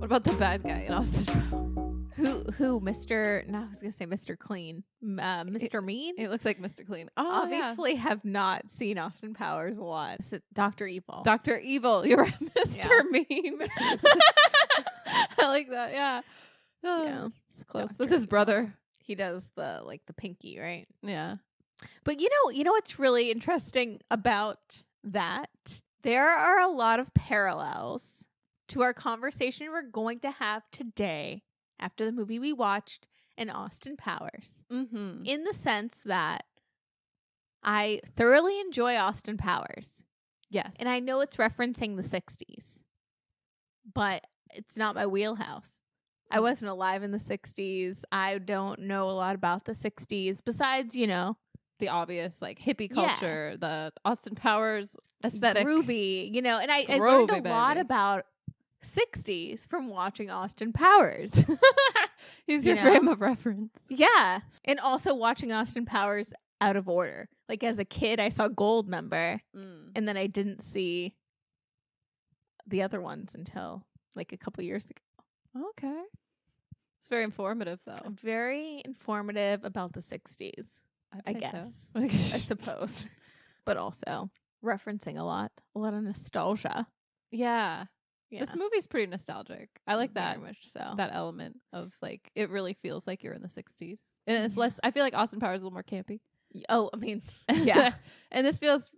What about the bad guy in Austin Powers? Who? Mr. No, I was gonna say Mr. Clean. Mr. Mean. It looks like Mr. Clean. Obviously, have not seen Austin Powers a lot. Dr. Evil. Dr. Evil. You're right, Mr. Mean. I like that. Yeah. Yeah, It's close. Dr. This is his brother. Evil. He does the pinky, right? Yeah. But you know what's really interesting about that? There are a lot of parallels to our conversation we're going to have today after the movie we watched in Austin Powers. Mm-hmm. In the sense that I thoroughly enjoy Austin Powers. Yes. And I know it's referencing the 60s, but it's not my wheelhouse. I wasn't alive in the 60s. I don't know a lot about the 60s besides, the obvious like hippie culture, the Austin Powers aesthetic. groovy, and I learned a lot about 60s from watching Austin Powers. He's your frame of reference. Yeah. And also watching Austin Powers out of order. Like as a kid, I saw Goldmember and then I didn't see the other ones until like a couple years ago. Okay. It's very informative though. Very informative about the 60s, I guess. So. I suppose. But also referencing a lot of nostalgia. Yeah. Yeah. This movie's pretty nostalgic. I like that. Very much so. That element of like, it really feels like you're in the 60s. And it's less, I feel like Austin Powers is a little more campy. Oh, I mean, yeah. And this feels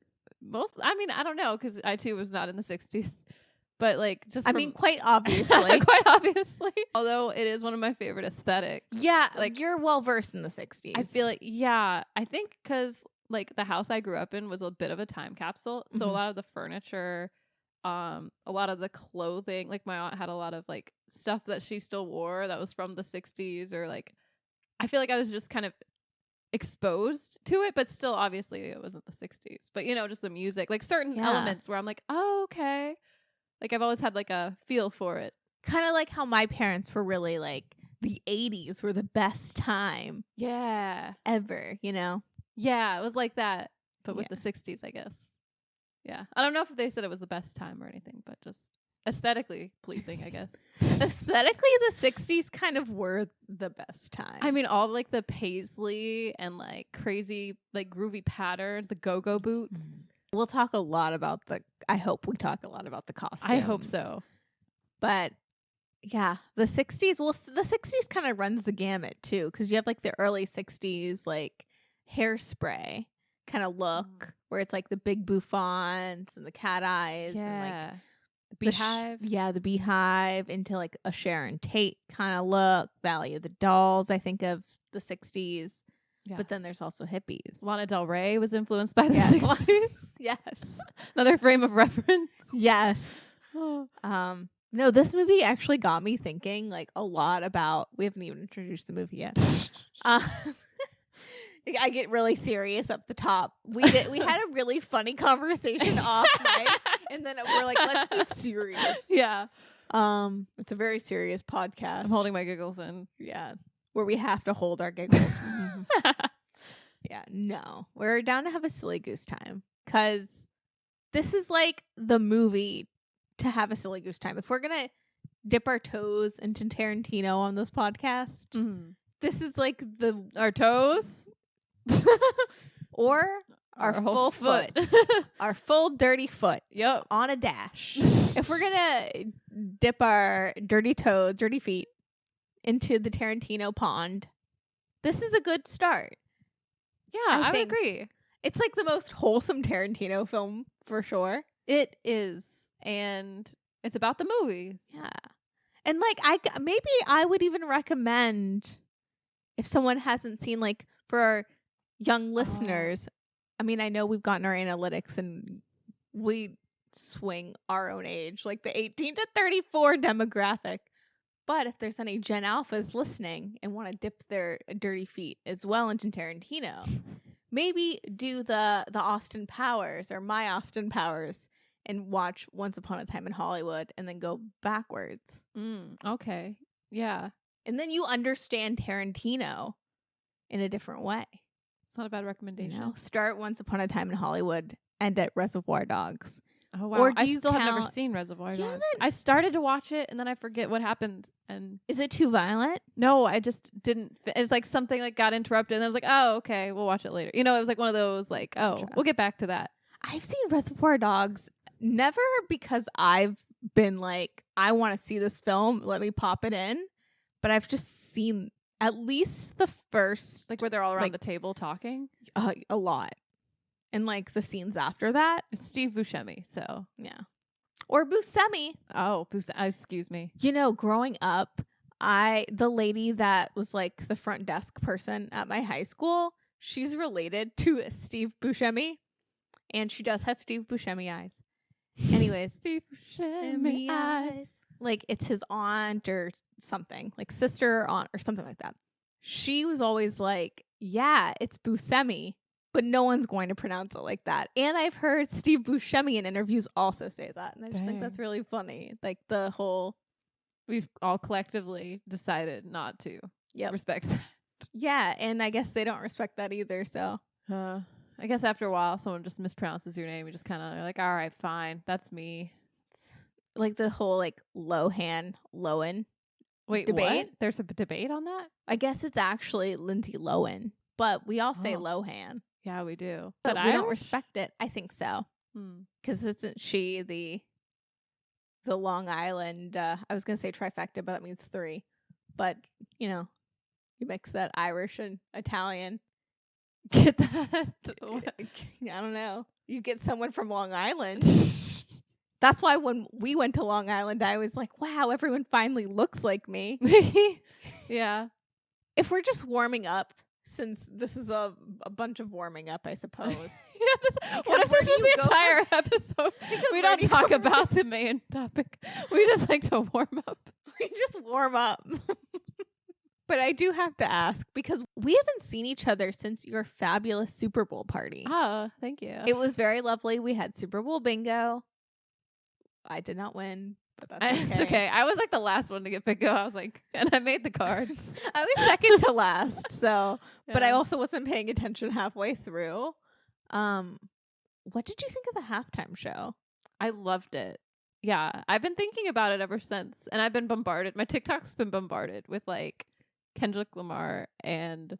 I don't know, because I too was not in the 60s. But like, just quite obviously. quite obviously. Although it is one of my favorite aesthetics. Yeah, like you're well versed in the 60s. I feel like, I think because like the house I grew up in was a bit of a time capsule. So a lot of the furniture, a lot of the clothing, like my aunt had a lot of like stuff that she still wore that was from the 60s, or like, I feel like I was just kind of exposed to it, but still obviously it wasn't the 60s. But just the music, like certain elements where I'm like, oh, okay. Like I've always had like a feel for it. Kind of like how my parents were really like the 80s were the best time. Yeah. Ever, Yeah, it was like that, but with the 60s, I guess. Yeah. I don't know if they said it was the best time or anything, but just aesthetically pleasing, I guess. Aesthetically, the 60s kind of were the best time. I mean, all like the paisley and like crazy, like groovy patterns, the go-go boots. We'll talk a lot about I hope we talk a lot about the costumes. I hope so. But yeah, the 60s, the 60s kind of runs the gamut too, because you have like the early 60s, like Hairspray kind of look where it's like the big bouffants and the cat eyes and like the beehive. The beehive into like a Sharon Tate kind of look, Valley of the Dolls, I think of the 60s. Yes. But then there's also hippies. Lana Del Rey was influenced by the 60s. Yes. Another frame of reference. Yes. No, this movie actually got me thinking like a lot about, we haven't even introduced the movie yet. I get really serious up the top. We had a really funny conversation off mic, and then we're like, let's be serious. Yeah. It's a very serious podcast. I'm holding my giggles in. Yeah. Where we have to hold our giggles. Yeah, no. We're down to have a silly goose time. Because this is like the movie to have a silly goose time. If we're going to dip our toes into Tarantino on this podcast, this is like our toes or our full foot. Our full dirty foot. Yep. On a dash. If we're going to dip our dirty toes, dirty feet into the Tarantino pond, this is a good start. Yeah, I would agree. It's like the most wholesome Tarantino film for sure. It is. And it's about the movies. Yeah. And like maybe I would even recommend, if someone hasn't seen, like for our young listeners, I mean, I know we've gotten our analytics and we swing our own age, like the 18 to 34 demographic. But if there's any Gen Alphas listening and want to dip their dirty feet as well into Tarantino, maybe do the Austin Powers or My Austin Powers and watch Once Upon a Time in Hollywood and then go backwards. Okay. Yeah. And then you understand Tarantino in a different way. It's not a bad recommendation. Start Once Upon a Time in Hollywood, end at Reservoir Dogs. Oh wow! Or do I you still have never count- seen Reservoir You Dogs. haven't? I started to watch it and then I forget what happened. And Is it too violent? no, I just didn't. It's like something like got interrupted, and I was like, oh, okay, we'll watch it later. You know, it was like one of those like, oh, Gotcha. we'll get back to that. I've seen Reservoir Dogs, never because I've been like, I want to see this film, let me pop it in. But I've just seen at least the first, Like where they're all around Like- the table talking. a lot. And like the scenes after that. It's Steve Buscemi, so Yeah. Or Buscemi. oh, excuse me. You know, growing up, the lady that was like the front desk person at my high school, she's related to Steve Buscemi. And she does have Steve Buscemi eyes. Anyways, Steve Buscemi eyes. like it's his aunt or something, like sister or aunt or something like that. She was always like, yeah, it's Buscemi, but no one's going to pronounce it like that. And I've heard Steve Buscemi in interviews also say that. And I just think that's Dang. really funny. Like the whole, We've all collectively decided not to respect that. yeah. And I guess they don't respect that either. So I guess after a while, someone just mispronounces your name. You just kind of are like, all right, fine, that's me. like the whole like Lohan, Wait, debate? what? There's a debate on that? I guess it's actually Lindsay Lohan, but we all say Oh. Lohan. Yeah, we do. But Is we it don't Irish? respect it. I think so. Hmm. Because isn't she the Long Island, I was going to say trifecta, but that means 3. But, you know, you mix that Irish and Italian. Get that? I don't know. You get someone from Long Island. That's why when we went to Long Island, I was like, wow, everyone finally looks like me. Yeah. If we're just warming up, since this is a bunch of warming up, I suppose. What if where this do was you the go entire episode? We where don't do you talk go about the main topic. We just like to warm up. We just warm up. But I do have to ask, because we haven't seen each other since your fabulous Super Bowl party. Oh, thank you. It was very lovely. We had Super Bowl bingo. I did not win, but that's okay. It's okay. I was like the last one to get bingo. I was like, and I made the cards. I was second to last, so but I Yeah. also wasn't paying attention halfway through. What did you think of the halftime show? I loved it. Yeah, I've been thinking about it ever since, and I've been bombarded. My TikTok's been bombarded with like Kendrick Lamar and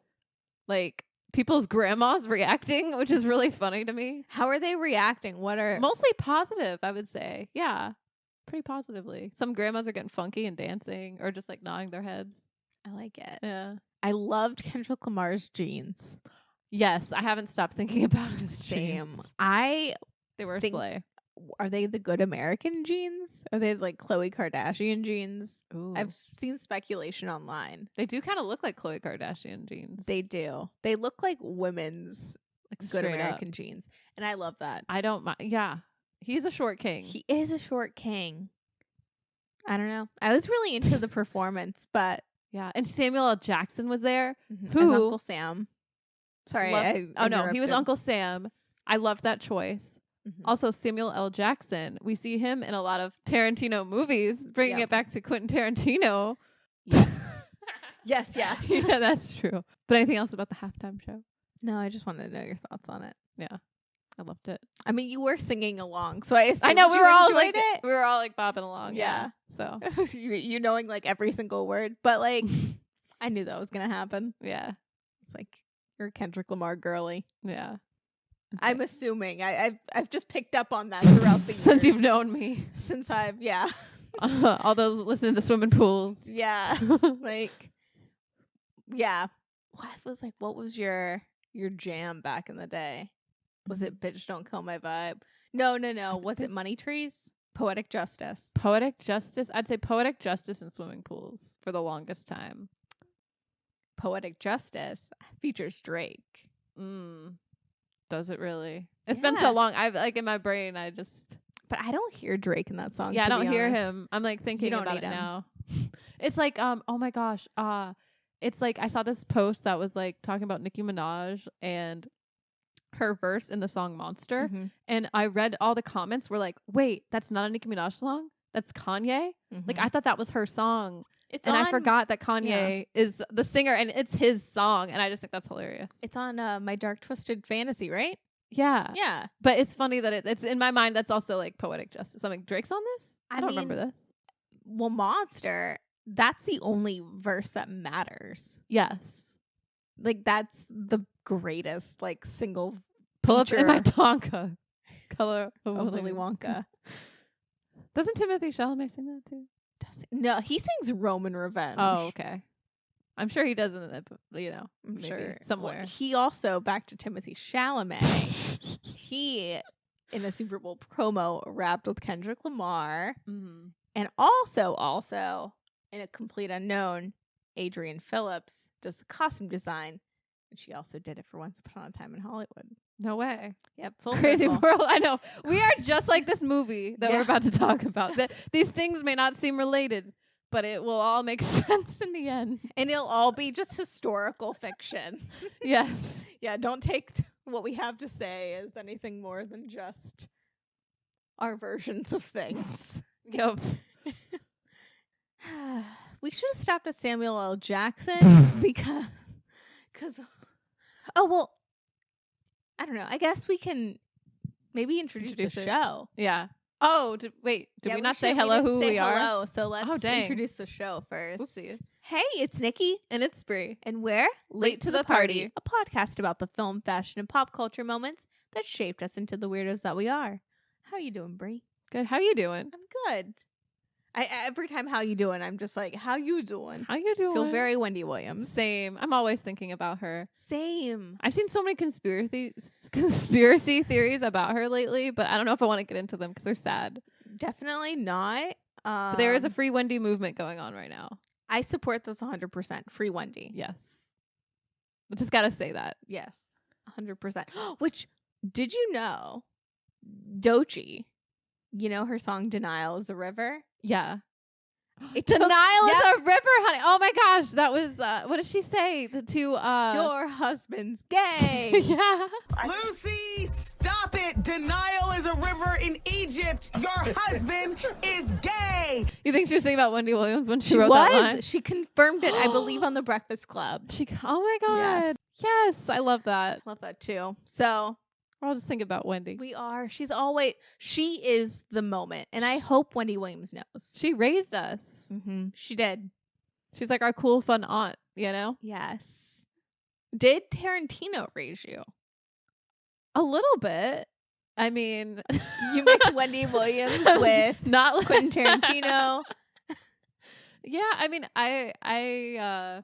like people's grandmas reacting, which is really funny to me. How are they reacting? What are Mostly positive, I would say. Yeah, pretty positively. Some grandmas are getting funky and dancing, or just like nodding their heads. I like it. Yeah. I loved Kendrick Lamar's jeans. Yes, I haven't stopped thinking about his Same. jeans. They were a think- slay. Are they the good American jeans? Are they like Khloe Kardashian jeans? Ooh. I've seen speculation online. They do kind of look like Khloe Kardashian jeans. They do. They look like women's like good straight American up. jeans. And I love that. I don't mind. Yeah, he's a short king. He is a short king. I don't know. I was really into the performance, but Yeah, and Samuel L. Jackson was there. as Who- Uncle Sam. Sorry. Oh no, he was interrupted. Uncle Sam. I loved that choice. Mhm. Also, Samuel L. Jackson. We see him in a lot of Tarantino movies, bringing Yep. it back to Quentin Tarantino. Yes, yes. Yeah, that's true. But anything else about the halftime show? No, I just wanted to know your thoughts on it. Yeah, I loved it. I mean, you were singing along, so I assumed I know we you were all enjoyed like it. we were all like bopping along. Yeah. So you knowing like every single word, but like I knew that was gonna happen. yeah, It's like you're a Kendrick Lamar girly. yeah. I'm assuming. I've just picked up on that throughout the years. Since you've known me, Since I've yeah. all those listening to swimming pools. Yeah. Like yeah. What was your jam back in the day? Was it Bitch Don't Kill My Vibe? No. Was it Money Trees? Poetic Justice. Poetic Justice? I'd say Poetic Justice and swimming pools for the longest time. Poetic Justice features Drake. Does it really? It's been Yeah. so long. I've like in my brain, I just But I don't hear Drake in that song. yeah, I to don't be hear honest. him. I'm like thinking don't about need it him. now. It's like oh my gosh, it's like I saw this post that was like talking about Nicki Minaj and her verse in the song Monster, Mhm. and I read all the comments were like, wait, that's not a Nicki Minaj song. That's Kanye. Like I thought that was her song, it's and on, I forgot that Kanye is the singer and it's his song, and I just think that's hilarious. It's on My Dark Twisted Fantasy, right? Yeah. Yeah. But it's funny that it's in my mind. That's also like poetic justice. I'm like, Drake's on this? I don't remember this. Well, Monster, that's the only verse that matters. Yes. Like, that's the greatest, like, single Pull up feature in my Tonka. Color of Willy Wonka. Doesn't Timothy Chalamet sing that too? No, he sings Roman Revenge. Oh, okay. I'm sure he doesn't, I'm I'm sure somewhere. Well, he also, back to Timothy Chalamet, he, in a Super Bowl promo, rapped with Kendrick Lamar. Mm-hmm. And also, in a complete unknown, Adrienne Phillips does the costume design. And she also did it for Once Upon a Time in Hollywood. No way. Yep. Full Crazy circle. world. I know. We are just like this movie that we're about to talk about. These things may not seem related, but it will all make sense in the end. And it'll all be just historical fiction. Yes. Yeah, don't take what we have to say as anything more than just our versions of things. Yep. We should have stopped at Samuel L. Jackson because oh, well, I don't know. I guess we can maybe introduce the show. Yeah. Oh, did we not say hello who we are? Hello, so let's introduce the show first. Oopsies. Hey, it's Nikki. And it's Bree. And we're Late to the Party, a podcast about the film, fashion, and pop culture moments that shaped us into the weirdos that we are. How you doing, Bree? Good. How you doing? I'm good. Every time how you doing, I'm just like, how you doing? How you doing? Feel very Wendy Williams. Same. I'm always thinking about her. Same. I've seen so many conspiracy theories about her lately, but I don't know if I want to get into them because they're sad. Definitely not. But there is a free Wendy movement going on right now. I support this 100%. Free Wendy. Yes. I just got to say that. Yes. 100%. Which, did you know Doechii, you know her song Denial is a River? Yeah. Denial is a river, honey. Oh my gosh. That was, what did she say? Your husband's gay. Yeah. Lucy, stop it. Denial is a river in Egypt. Your husband is gay. You think she was thinking about Wendy Williams when she wrote that line? She confirmed it, I believe, on The Breakfast Club. Oh my God. Yes. I love that. Love that too. So we're all just thinking about Wendy. We are. She is the moment. And I hope Wendy Williams knows. She raised us. Mm-hmm. She did. She's like our cool, fun aunt, you know? Yes. Did Tarantino raise you? A little bit. I mean, you mix Wendy Williams with not like Quentin Tarantino. Yeah, I mean, I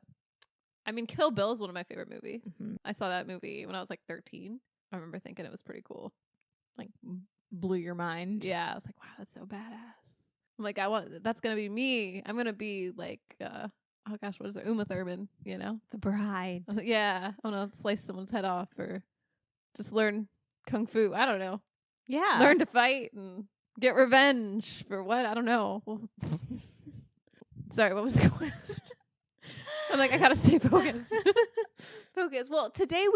mean, Kill Bill is one of my favorite movies. Mm-hmm. I saw that movie when I was like 13. I remember thinking it was pretty cool. Like, blew your mind. Yeah, I was like, wow, that's so badass. I'm like, that's gonna be me. I'm gonna be like, oh gosh, what is it? Uma Thurman, you know? The Bride. Yeah, I'm gonna slice someone's head off or just learn kung fu. I don't know. Yeah. Learn to fight and get revenge for what? I don't know. Sorry, what was the question? I'm like, I gotta stay focused. Well, today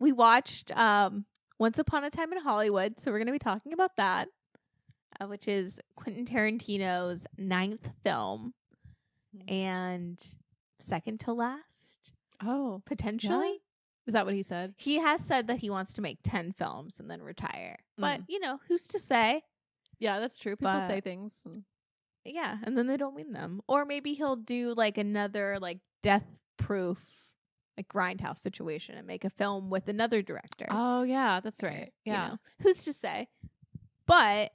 we watched Once Upon a Time in Hollywood, so we're going to be talking about that, which is Quentin Tarantino's 9th film and second to last. Oh, potentially. Yeah? Is that what he said? He has said that he wants to make 10 films and then retire. But, who's to say? Yeah, that's true. People say things. Yeah, and then they don't mean them. Or maybe he'll do like another like death-proof like Grindhouse situation and make a film with another director. Oh yeah, that's right. Yeah. Who's to say? But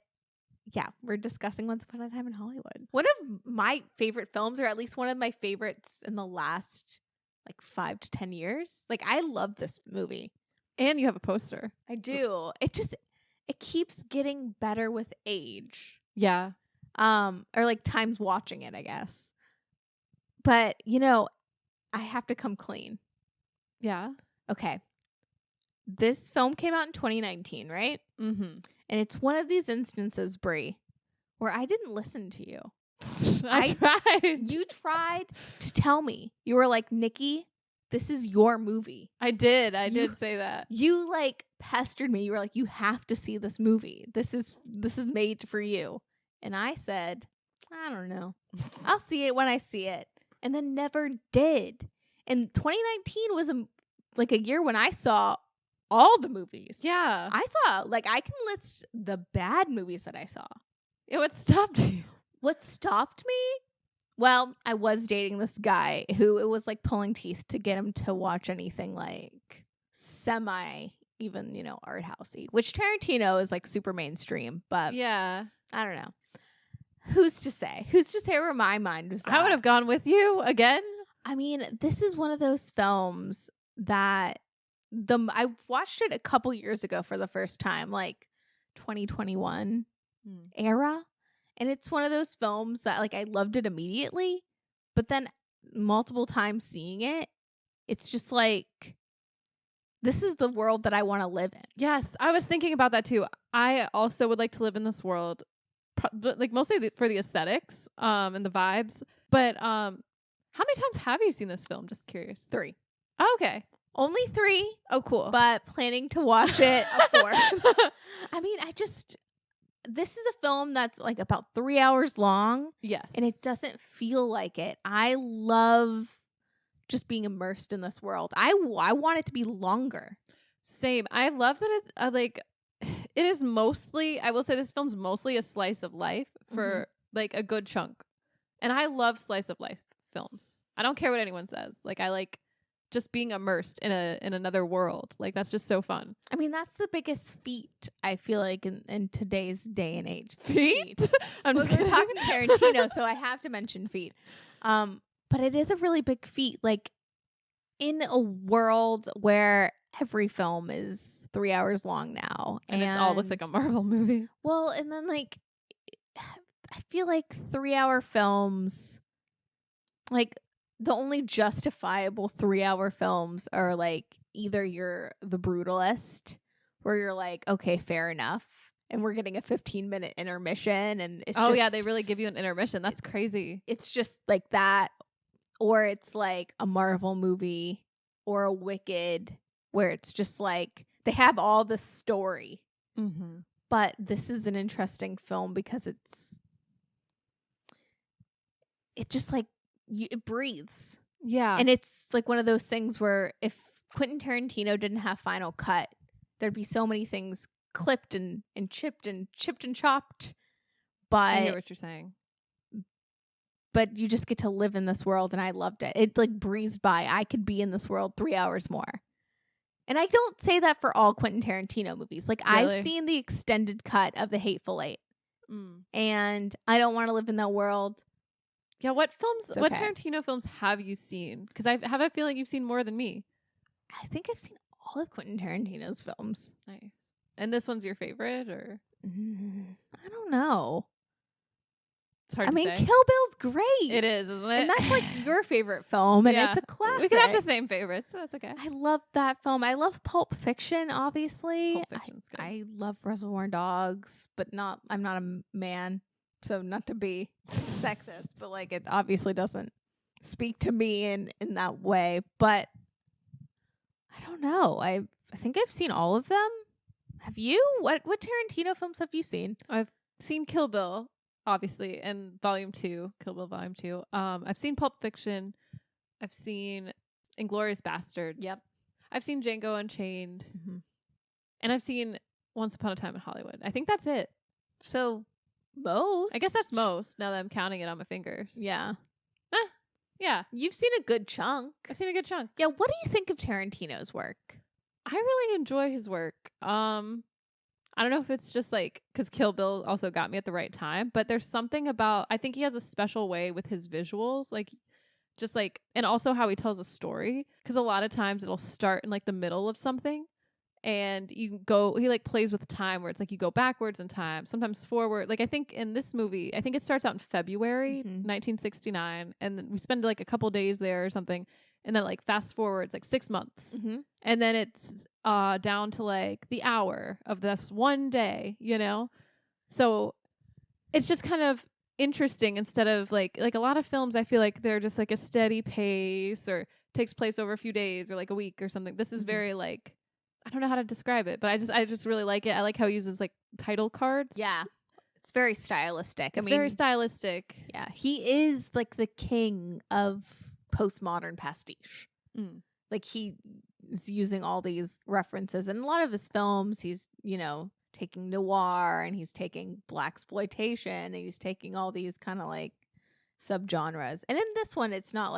yeah, we're discussing Once Upon a Time in Hollywood. One of my favorite films, or at least one of my favorites in the last like 5 to 10 years. Like, I love this movie. And you have a poster. I do. It keeps getting better with age. Yeah. Or like times watching it, I guess. But, I have to come clean. Yeah. Okay. This film came out in 2019, right? Mm-hmm. And it's one of these instances, Brie, where I didn't listen to you. I tried. You tried to tell me. You were like, Nikki, this is your movie. I did. I did say that. You like pestered me. You were like, you have to see this movie. This is made for you. And I said, I don't know. I'll see it when I see it. And then never did. And 2019 was a year when I saw all the movies. Yeah. I saw, like, I can list the bad movies that I saw. What stopped you? What stopped me? Well, I was dating this guy who it was like pulling teeth to get him to watch anything like semi, even, you know, art housey, which Tarantino is like super mainstream, but Yeah. I don't know. Who's to say? Who's to say where my mind was at? I would have gone with you again. I mean, this is one of those films that I watched it a couple years ago for the first time, like 2021 era. And it's one of those films that, like, I loved it immediately, but then multiple times seeing it, it's just like, this is the world that I want to live in. Yes, I was thinking about that too. I also would like to live in this world, like mostly for the aesthetics and the vibes. But how many times have you seen this film? Just curious. 3. Oh, okay. Only 3. Oh, cool. But planning to watch it a 4th. I mean, this is a film that's like about 3 hours long. Yes. And it doesn't feel like it. I love just being immersed in this world. I want it to be longer. Same. I love that it's like, it is mostly, I will say this film's mostly a slice of life for like a good chunk. And I love slice of life films. I don't care what anyone says. Like, I like just being immersed in another world. Like, that's just so fun. I mean, that's the biggest feat, I feel like, in today's day and age. Feet? I'm just we're kidding. talking Tarantino, so I have to mention feet. But it is a really big feat. Like, in a world where every film is 3 hours long now. And it all looks like a Marvel movie. Well, and then, like, I feel like 3-hour films, like, the only justifiable 3-hour films are like either you're The Brutalist, where you're like, okay, fair enough, and we're getting a 15-minute intermission, and it's yeah, they really give you an intermission. That's crazy. It's just like that, or it's like a Marvel movie or a Wicked, where it's just like they have all the story. But this is an interesting film because it just like. It breathes. Yeah. And it's like one of those things where if Quentin Tarantino didn't have Final Cut, there'd be so many things clipped and chipped and chopped. But I hear what you're saying. But you just get to live in this world, and I loved it. It like breezed by. I could be in this world 3 hours more. And I don't say that for all Quentin Tarantino movies. Like, Really? I've seen the extended cut of The Hateful Eight. And I don't want to live in that world. Yeah, what films? It's What okay. Tarantino films have you seen? Because I have a feeling you've seen more than me. I think I've seen all of Quentin Tarantino's films. Nice. And this one's your favorite, or I don't know. it's hard I to mean, say. Kill Bill's great. It is, isn't it? And that's like your favorite film, and Yeah. it's a classic. We can have the same favorites. So that's okay. I love that film. I love Pulp Fiction, obviously. Pulp Fiction's good. I love Reservoir Dogs, but I'm not a man, so not to be sexist, but like it obviously doesn't speak to me in that way. But I don't know. I think I've seen all of them. Have you? What Tarantino films have you seen? I've seen Kill Bill, obviously, and Volume 2, Kill Bill Volume 2. I've seen Pulp Fiction. I've seen Inglourious Bastards. Yep. I've seen Django Unchained. And I've seen Once Upon a Time in Hollywood. I think that's it. So most. I guess that's most, now that I'm counting it on my fingers. Yeah. Yeah. You've seen a good chunk. I've seen a good chunk. Yeah, what do you think of Tarantino's work? I really enjoy his work. I don't know if it's just like because Kill Bill also got me at the right time, but there's something about, I think he has a special way with his visuals, like just like, and also how he tells a story. Because a lot of times it'll start in like the middle of something, and he like plays with time where it's like you go backwards in time, sometimes forward. Like I think in this movie, I think it starts out in February 1969, and then we spend like a couple days there or something. And then like fast forwards like 6 months. And then it's down to like the hour of this one day, you know? So it's just kind of interesting instead of like a lot of films, I feel like they're just like a steady pace or takes place over a few days or like a week or something. This is very like, I don't know how to describe it, but I just really like it. I like how he uses like title cards. Yeah. It's very stylistic. It's very stylistic. Yeah. He is like the king of postmodern pastiche. like he's using all these references in a lot of his films. He's, you know, taking noir and he's taking blaxploitation and he's taking all these kind of like subgenres. And in this one, it's not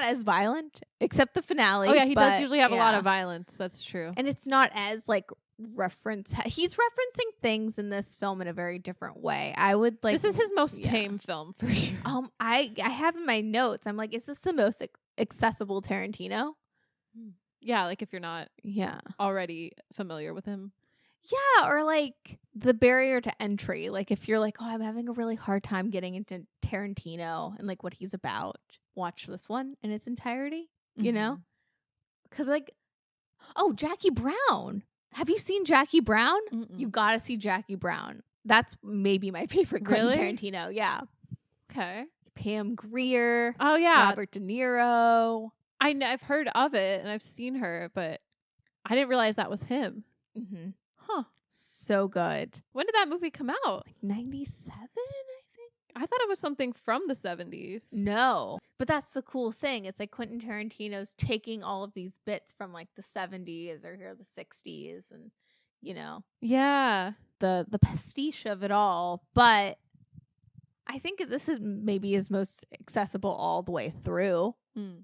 as violent, except the finale. Oh yeah, he does usually have a lot yeah. of violence. That's true. And it's not as like he's referencing things in this film in a very different way. I would like, this is his most tame film for sure. I have in my notes, I'm like, is this the most accessible Tarantino? Yeah, like if you're not Yeah. already familiar with him. Yeah, or like the barrier to entry. Like if you're like, oh, I'm having a really hard time getting into Tarantino and like what he's about, watch this one in its entirety, you know? Because like, oh, Jackie Brown. Have you seen Jackie Brown? Mm-mm. You got to see Jackie Brown. That's maybe my favorite Quentin Really? Tarantino. Yeah. Okay. Pam Grier. Oh yeah, Robert De Niro. I've heard of it and I've seen her, but I didn't realize that was him. Mm-hmm. Huh. So good. When did that movie come out? 97, I think. I thought it was something from the 70s. No. But that's the cool thing. It's like Quentin Tarantino's taking all of these bits from like the 70s or here the 60s and, you know, Yeah. the pastiche of it all. But I think this is maybe his most accessible all the way through. Mm.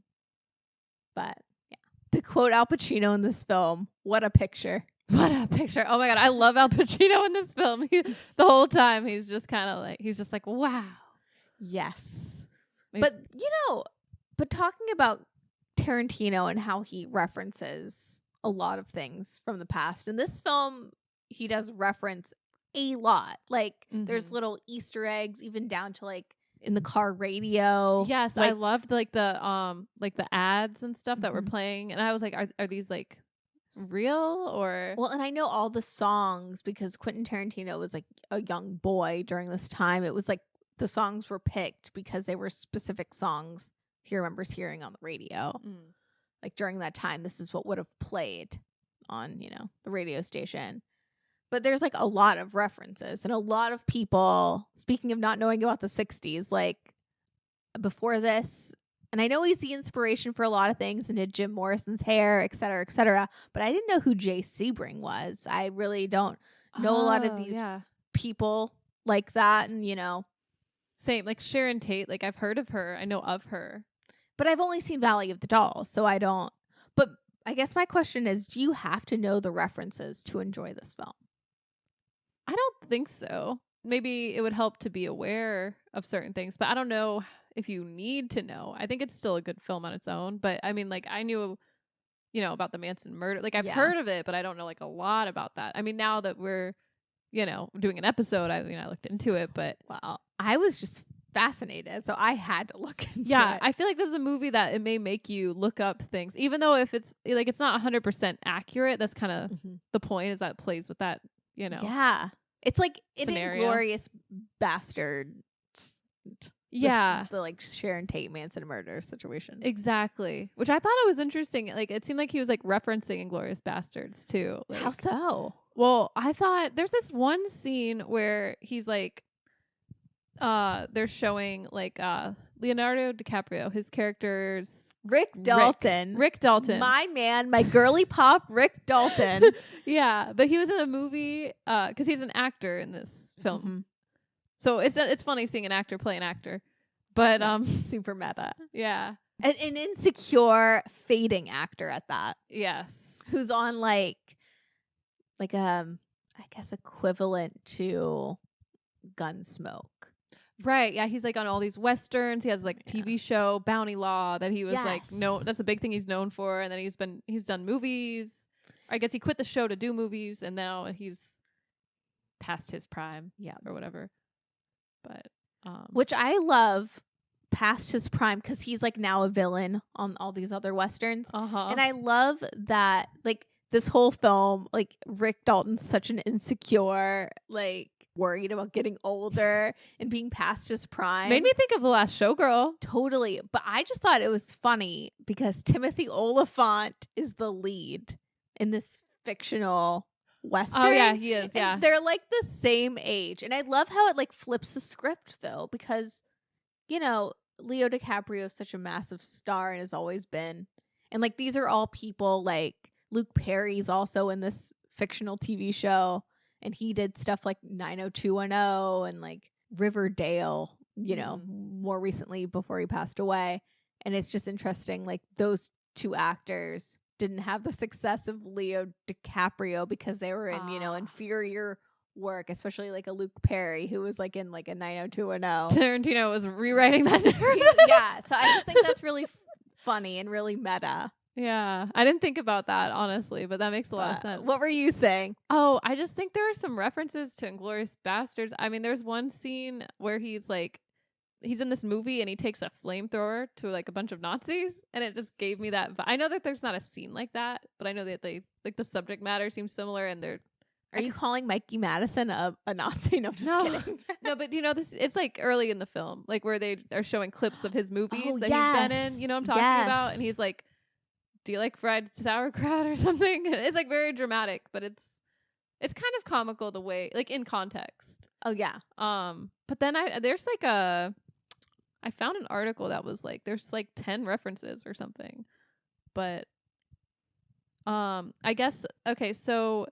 But yeah. To quote Al Pacino in this film, what a picture. What a picture. Oh my God. I love Al Pacino in this film. The whole time he's just kind of like, he's just like, wow. Yes. Makes- But talking about Tarantino and how he references a lot of things from the past, in this film, he does reference a lot. Like there's little Easter eggs, even down to like in the car radio. Yes, like, I loved like the ads and stuff that were playing, and I was like, are these like real or? Well, and I know all the songs because Quentin Tarantino was like a young boy during this time. It was like the songs were picked because they were specific songs he remembers hearing on the radio. Like during that time, this is what would have played on, you know, the radio station. But there's like a lot of references and a lot of people, speaking of not knowing about the 60s, like before this, and I know he's the inspiration for a lot of things and did Jim Morrison's hair, et cetera, but I didn't know who Jay Sebring was. I really don't know a lot of these people like that. And, you know. Same, like Sharon Tate, like I've heard of her. I know of her. But I've only seen Valley of the Dolls, so I don't. But I guess my question is, do you have to know the references to enjoy this film? I don't think so. Maybe it would help to be aware of certain things, but I don't know if you need to know. I think it's still a good film on its own. But I mean, like I knew, you know, about the Manson murder. Like I've heard of it, but I don't know like a lot about that. I mean, now that we're, you know, doing an episode, I looked into it, but wow, I was just fascinated, so I had to look into it. it. I feel like this is a movie that it may make you look up things, even though if it's like it's not 100% accurate. That's kind of the point, is that it plays with that, you know. Yeah, it's like in scenario. Inglourious Bastard. Yeah, the like Sharon Tate Manson murder situation. Exactly, which I thought it was interesting. Like it seemed like he was like referencing Inglourious Bastards too. Like, how so? Well, I thought there's this one scene where he's like, they're showing like Leonardo DiCaprio, his character's Rick Dalton. Rick Dalton. My man, my girly pop Rick Dalton. Yeah, but he was in a movie because he's an actor in this film. So it's funny seeing an actor play an actor. But super meta. Yeah. An insecure fading actor at that. Yes. Who's on like I guess equivalent to Gunsmoke. Right. Yeah, he's like on all these westerns. He has like TV show Bounty Law that he was like that's a big thing he's known for, and then he's done movies. I guess he quit the show to do movies, and now he's past his prime. Yeah. Or whatever. But which I love past his prime because he's like now a villain on all these other westerns. And I love that like this whole film, like Rick Dalton's such an insecure, like worried about getting older and being past his prime. Made me think of The Last Showgirl. Totally. But I just thought it was funny because Timothy Olyphant is the lead in this fictional western. Oh yeah, he is. Yeah. And they're like the same age. And I love how it like flips the script though, because, you know, Leo DiCaprio is such a massive star and has always been. And like these are all people like Luke Perry's also in this fictional TV show, and he did stuff like 90210 and like Riverdale, you know, more recently before he passed away. And it's just interesting, like those two actors didn't have the success of Leo DiCaprio because they were in, you know, inferior work, especially like a Luke Perry who was like in like a 90210. Tarantino was rewriting that. Yeah, so I just think that's really funny and really meta. Yeah, I didn't think about that honestly, but that makes a lot of sense. What were you saying? Oh, I just think there are some references to Inglourious Bastards. I mean, there's one scene where he's in this movie and he takes a flamethrower to like a bunch of Nazis, and it just gave me that. I know that there's not a scene like that, but I know that they like the subject matter seems similar, and they're. Are you calling Mikey Madison a Nazi? No, just kidding. No, but you know this. It's like early in the film, like where they are showing clips of his movies that he's been in. You know what I'm talking about? And he's like, "Do you like fried sauerkraut or something?" It's like very dramatic, but it's kind of comical the way, like in context. Oh yeah. But then I found an article that was like there's like 10 references or something. But I guess okay, so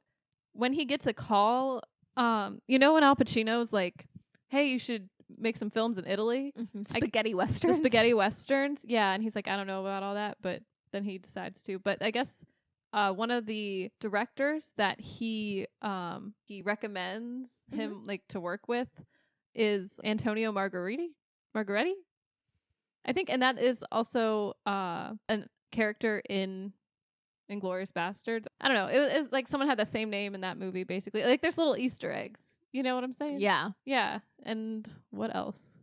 when he gets a call, you know when Al Pacino's like, "Hey, you should make some films in Italy." Spaghetti westerns. The spaghetti westerns. Yeah, and he's like, "I don't know about all that," but then he decides to. But I guess one of the directors that he recommends him like to work with is Antonio Margheriti, I think, and that is also a character in Inglourious Bastards. I don't know. It was like someone had the same name in that movie, basically. Like there's little Easter eggs. You know what I'm saying? Yeah. Yeah. And what else?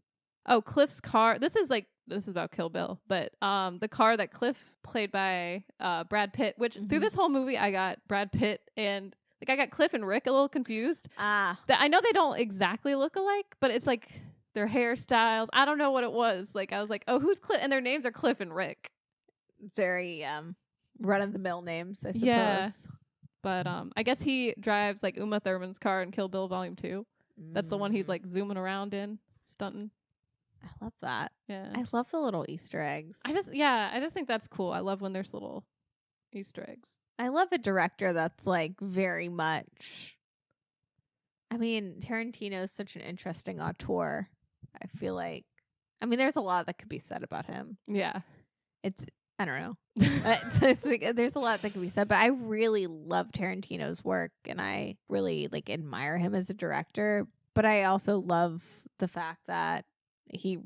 Oh, Cliff's car. This is about Kill Bill, but the car that Cliff played by Brad Pitt, which through this whole movie I got Brad Pitt and like I got Cliff and Rick a little confused. That I know they don't exactly look alike, but it's like their hairstyles. I don't know what it was. Like I was like, "Oh, who's Cliff?" And their names are Cliff and Rick. Very run of the mill names, I suppose. Yeah. But I guess he drives like Uma Thurman's car in Kill Bill Volume 2. That's the one he's like zooming around in, stunting. I love that. Yeah. I love the little Easter eggs. I just think that's cool. I love when there's little Easter eggs. I love a director that's like very much. I mean, Tarantino is such an interesting auteur. I feel like, I mean, there's a lot that could be said about him. Yeah. I don't know. It's like, there's a lot that can be said, but I really love Tarantino's work and I really like admire him as a director. But I also love the fact that he's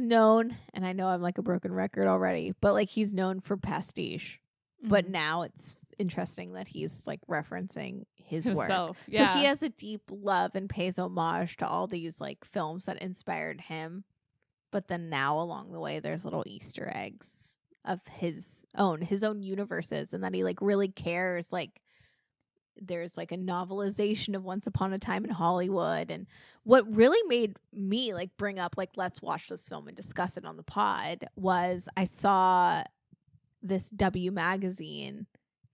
known, and I know I'm like a broken record already, but like he's known for pastiche. But now it's interesting that he's like referencing his himself. Work. Yeah. So he has a deep love and pays homage to all these like films that inspired him. But then now along the way, there's little Easter eggs of his own universes, and that he like really cares. Like there's like a novelization of Once Upon a Time in Hollywood. And what really made me like bring up like, let's watch this film and discuss it on the pod was I saw this W magazine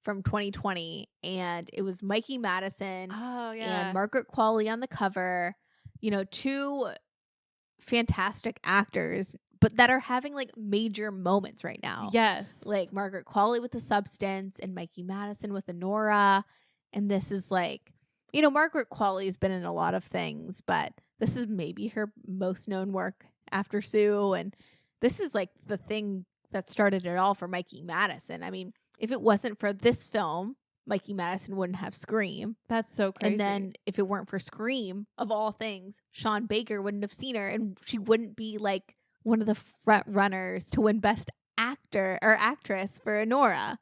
from 2020, and it was Mikey Madison and Margaret Qualley on the cover, you know, two fantastic actors, but that are having like major moments right now. Yes. Like Margaret Qualley with The Substance and Mikey Madison with Anora. And this is like, you know, Margaret Qualley's been in a lot of things, but this is maybe her most known work after Sue. And this is like the thing that started it all for Mikey Madison. I mean, if it wasn't for this film, Mikey Madison wouldn't have Scream. That's so crazy. And then if it weren't for Scream, of all things, Sean Baker wouldn't have seen her, and she wouldn't be like one of the front runners to win Best Actor or Actress for Anora.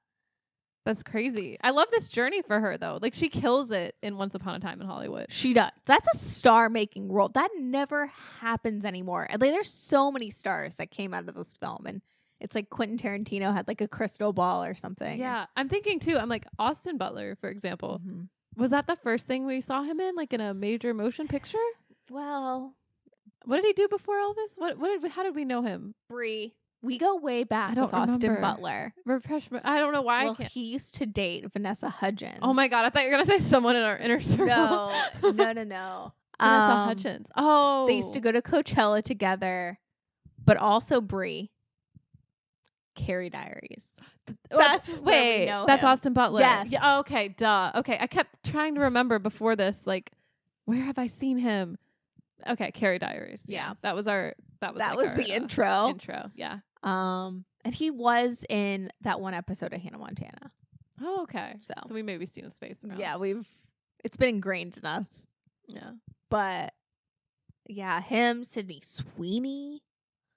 That's crazy. I love this journey for her though. Like she kills it in Once Upon a Time in Hollywood. She does. That's a star-making role. That never happens anymore. Like there's so many stars that came out of this film, and it's like Quentin Tarantino had like a crystal ball or something. Yeah. I'm thinking too, I'm like Austin Butler, for example. Was that the first thing we saw him in, like in a major motion picture? Well, what did he do before Elvis? How did we know him? Brie. We go way back with Austin Butler. Refreshment. I don't know why I can't. He used to date Vanessa Hudgens. Oh my God. I thought you were going to say someone in our inner circle. No. Vanessa Hudgens. Oh. They used to go to Coachella together, but also Brie. Carrie Diaries. That's where we know that's him. Austin Butler. Yes. Yeah, okay, duh. Okay, I kept trying to remember before this, like, where have I seen him? Okay, Carrie Diaries. Yeah. That was our That like was our, the intro. Intro, yeah. And he was in that one episode of Hannah Montana. Oh, okay. So we maybe seen his face around. Yeah, it's been ingrained in us. Yeah. But yeah, him, Sydney Sweeney.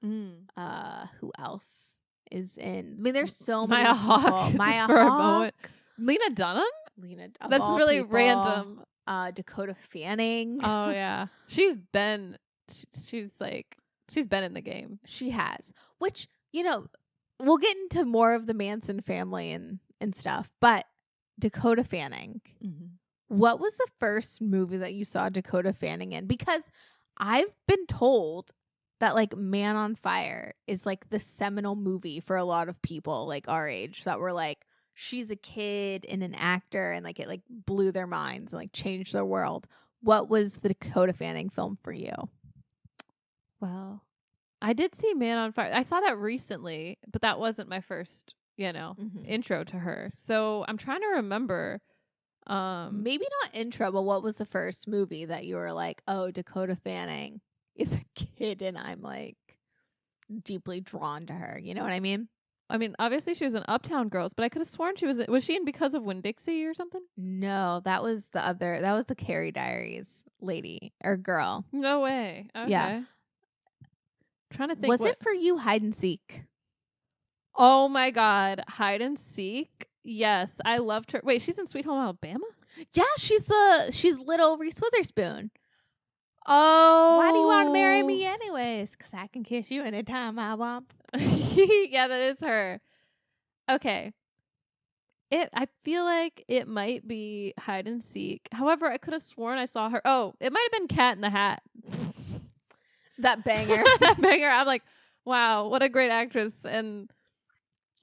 Who else is in? I mean, there's so many Maya people. Hawke. Maya for a Hawke. moment. Lena Dunham? That's all really people. random. Dakota Fanning. Oh yeah. She's been in the game. She has. Which, we'll get into more of the Manson family and stuff, but Dakota Fanning. What was the first movie that you saw Dakota Fanning in? Because I've been told that like Man on Fire is like the seminal movie for a lot of people like our age that were like, she's a kid and an actor, and like it like blew their minds and like changed their world. What was the Dakota Fanning film for you? Well, I did see Man on Fire. I saw that recently, but that wasn't my first, intro to her. So I'm trying to remember. Maybe not intro, but what was the first movie that you were like, oh, Dakota Fanning is a kid and I'm like deeply drawn to her? You know what I mean? I mean, obviously she was in Uptown Girls, but I could have sworn was she in Because of Winn-Dixie or something? No, that was the Carrie Diaries lady or girl. No way. Okay. Yeah. Trying to think. Was it for you Hide and Seek? Oh my God. Hide and Seek. Yes. I loved her. Wait, she's in Sweet Home Alabama? Yeah, she's little Reese Witherspoon. Oh. Why do you want to marry me anyways? Because I can kiss you anytime I want. Yeah, that is her. Okay. I feel like it might be Hide and Seek. However, I could have sworn I saw her. Oh, it might have been Cat in the Hat. That banger. That banger. I'm like, wow, what a great actress. And,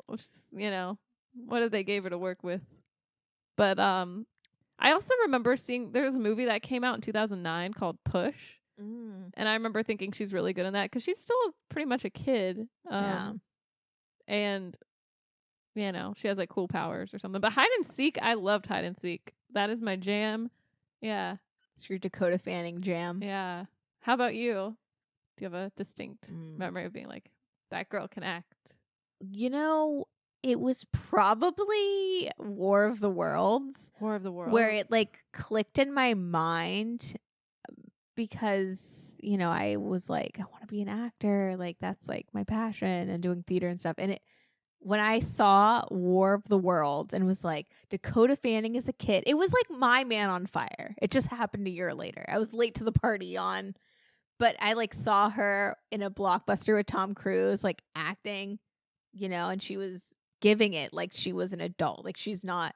what they gave her to work with. But I also remember seeing, there was a movie that came out in 2009 called Push. And I remember thinking she's really good in that because she's still pretty much a kid. Yeah. And, she has like cool powers or something. But Hide and Seek, I loved Hide and Seek. That is my jam. Yeah. It's your Dakota Fanning jam. Yeah. How about you? Do you have a distinct memory of being like, that girl can act? It was probably War of the Worlds. War of the Worlds. Where it like clicked in my mind because, I was like, I want to be an actor. Like that's like my passion and doing theater and stuff. And when I saw War of the Worlds and was like, Dakota Fanning is a kid, it was like my Man on Fire. It just happened a year later. I was late to the party but I like saw her in a blockbuster with Tom Cruise, like acting, and she was giving it like she was an adult. Like she's not.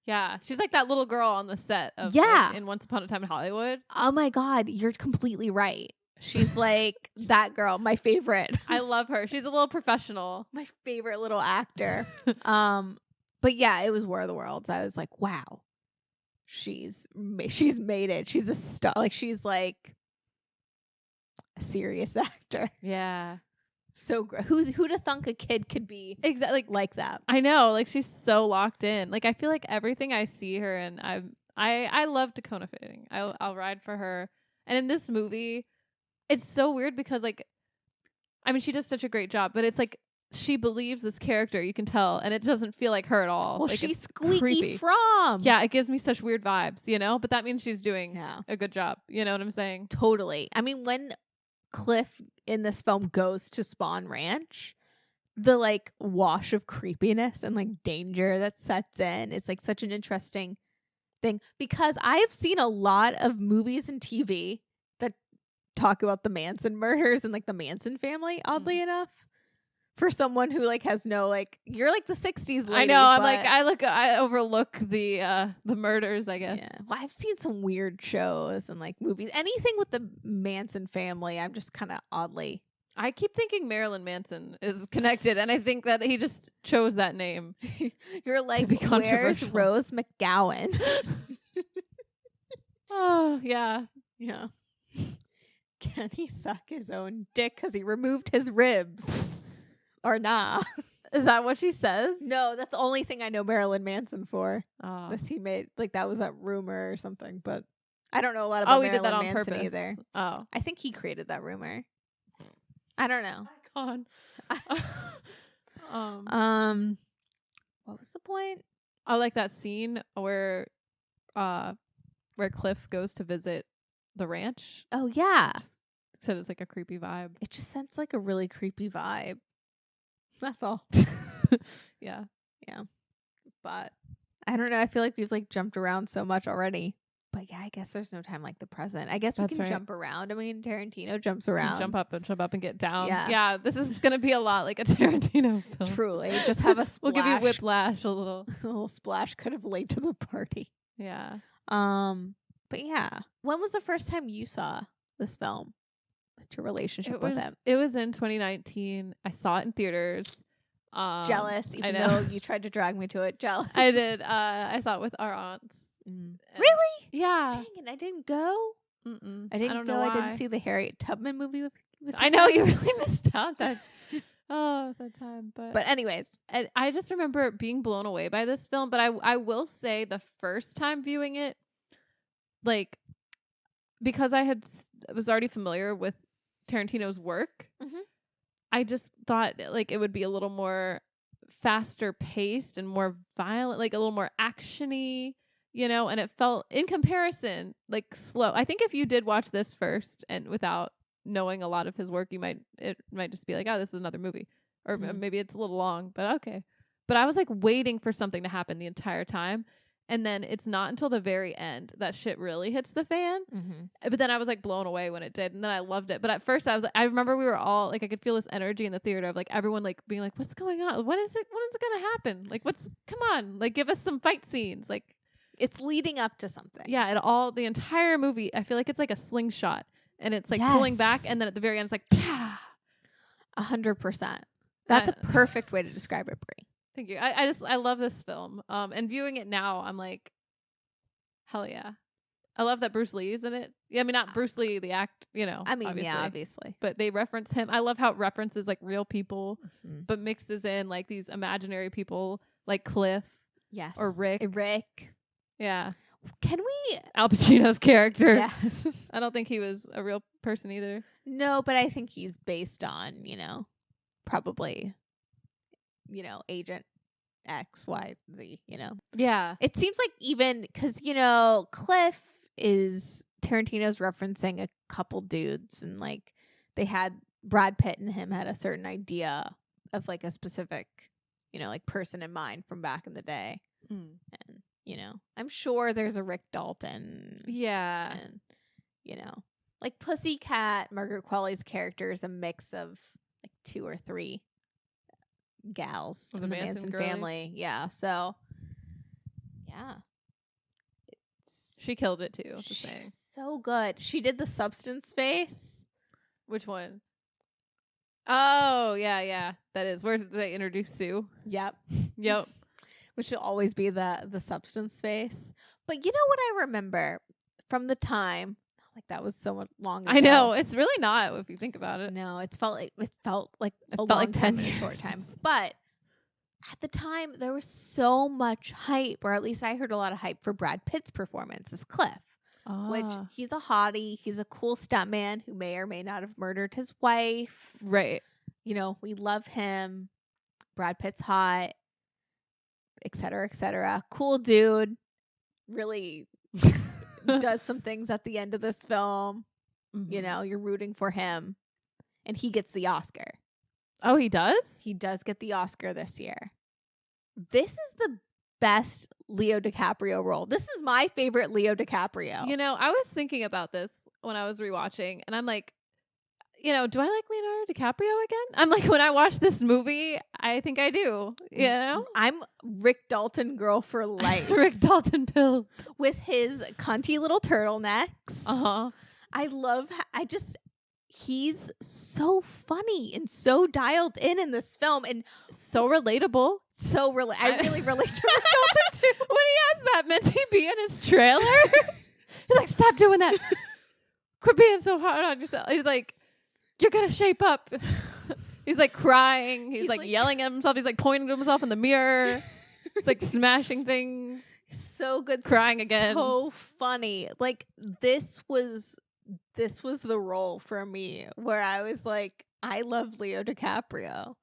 Yeah. She's like that little girl on the set of in Once Upon a Time in Hollywood. Oh my God. You're completely right. She's like that girl, my favorite. I love her. She's a little professional. My favorite little actor. But yeah, it was War of the Worlds. I was like, wow, she's made it. She's a star. Like she's like a serious actor. Yeah. So who'd have thunk a kid could be exactly like that? I know. Like she's so locked in. Like I feel like everything I see her in, I love Dakota Fanning. I'll ride for her. And in this movie, it's so weird because like, I mean, she does such a great job, but it's like she believes this character. You can tell, and it doesn't feel like her at all. Well, like, she's it's squeaky creepy. from. Yeah, it gives me such weird vibes, But that means she's doing a good job. You know what I'm saying? Totally. I mean, when Cliff in this film goes to Spahn Ranch, the like wash of creepiness and like danger that sets in, it's like such an interesting thing because I have seen a lot of movies and TV that talk about the Manson murders and like the Manson family, oddly enough. For someone who like has no like, you're like the 60s lady. I know. I'm like I overlook the murders, I guess. Yeah. Well, I've seen some weird shows and like movies. Anything with the Manson family, I'm just kind of oddly. I keep thinking Marilyn Manson is connected, and I think that he just chose that name. You're like, where's Rose McGowan? Oh yeah, yeah. Can he suck his own dick because he removed his ribs? Or nah. Is that what she says? No, that's the only thing I know Marilyn Manson for. Oh, Was he made like that was a rumor or something, but I don't know a lot about he Marilyn did that on Manson purpose either. Oh, I think he created that rumor. I don't know. icon. What was the point? I like that scene where Cliff goes to visit the ranch. Oh yeah, Said it's like a creepy vibe. it just sends like a really creepy vibe. That's all. Yeah. But I don't know. I feel like we've like jumped around so much already. But yeah, I guess there's no time like the present. I guess we That's can right. jump around. I mean, Tarantino jumps You around. jump up and get down. Yeah. Yeah. This is gonna be a lot like a Tarantino film. Truly, just have a splash. We'll give you whiplash a little. A little splash kind of late to the party. Yeah. But yeah, when was the first time you saw this film? What's your relationship with him? It was in 2019. I saw it in theaters. Jealous, even though you tried to drag me to it. Jealous. I did. I saw it with our aunts. And Really? Yeah. Dang it, I didn't go. Mm-mm. I didn't don't go. know I why. didn't see the Harriet Tubman movie with I know you really missed out that time. But anyways, And I just remember being blown away by this film. But I will say the first time viewing it, like, because I was already familiar with Tarantino's work, Mhm. I just thought like it would be a little more faster paced and more violent, like a little more actiony, and it felt in comparison like slow. I think if you did watch this first and without knowing a lot of his work, it might just be like, oh, this is another movie, or maybe it's a little long, but okay. But I was like waiting for something to happen the entire time. And then it's not until the very end that shit really hits the fan. But then I was like blown away when it did. And then I loved it. But at first I remember we were all like, I could feel this energy in the theater of like everyone like being like, what's going on? What is it? When is it going to happen? Like, come on, like give us some fight scenes. Like it's leading up to something. Yeah. The entire movie, I feel like it's like a slingshot and it's like pulling back. And then at the very end, it's like, 100%. That's a perfect way to describe it, Brie. Thank you. I love this film. And viewing it now, I'm like, hell yeah. I love that Bruce Lee's in it. Yeah, I mean, not Bruce Lee, the act, I mean, obviously. yeah, obviously. But they reference him. I love how it references like real people, but mixes in like these imaginary people like Cliff. Yes. Or Rick. Yeah. Yeah. Can we? Al Pacino's character. Yes. I don't think he was a real person either. No, but I think he's based on, probably, Agent X, Y, Z, Yeah. It seems like even because, Cliff is Tarantino's referencing a couple dudes and like they had Brad Pitt and him had a certain idea of like a specific, like person in mind from back in the day. And, I'm sure there's a Rick Dalton. Yeah. And, like Pussycat, Margaret Qualley's character is a mix of like 2 or 3 gals Of in the the Manson Manson girlies? family. Yeah. So, yeah. She killed it too. Just She's saying. so good. She did the substance face. Which one? Oh, yeah. That is. Where did they introduce Sue? Yep. Yep. Which will always be the substance face. But you know what I remember from the time? Like that was so much long ago. I know. It's really not if you think about it. No, it felt like a felt long like time 10 in a short time. But at the time, there was so much hype, or at least I heard a lot of hype for Brad Pitt's performance as Cliff. Which he's a hottie. He's a cool stuntman who may or may not have murdered his wife. Right. We love him. Brad Pitt's hot, et cetera, et cetera. Cool dude. Really does some things at the end of this film. Mm-hmm. You're rooting for him. And he gets the Oscar. Oh, he does? He does get the Oscar this year. This is the best Leo DiCaprio role. This is my favorite Leo DiCaprio. I was thinking about this when I was rewatching, and I'm like, do I like Leonardo DiCaprio again? I'm like, when I watch this movie, I think I do. I'm Rick Dalton girl for life. Rick Dalton pills with his cunty little turtlenecks. I love. He's so funny and so dialed in this film and so relatable. I really relate to Rick Dalton too. When he has that mentee bee in his trailer, he's like, "Stop doing that! Quit being so hard on yourself." He's like, "You're gonna shape up." He's like crying. He's like like yelling at himself. He's like pointing to himself in the mirror. He's like smashing things. So good. Crying again. So funny. Like this was the role for me where I was like, I love Leo DiCaprio.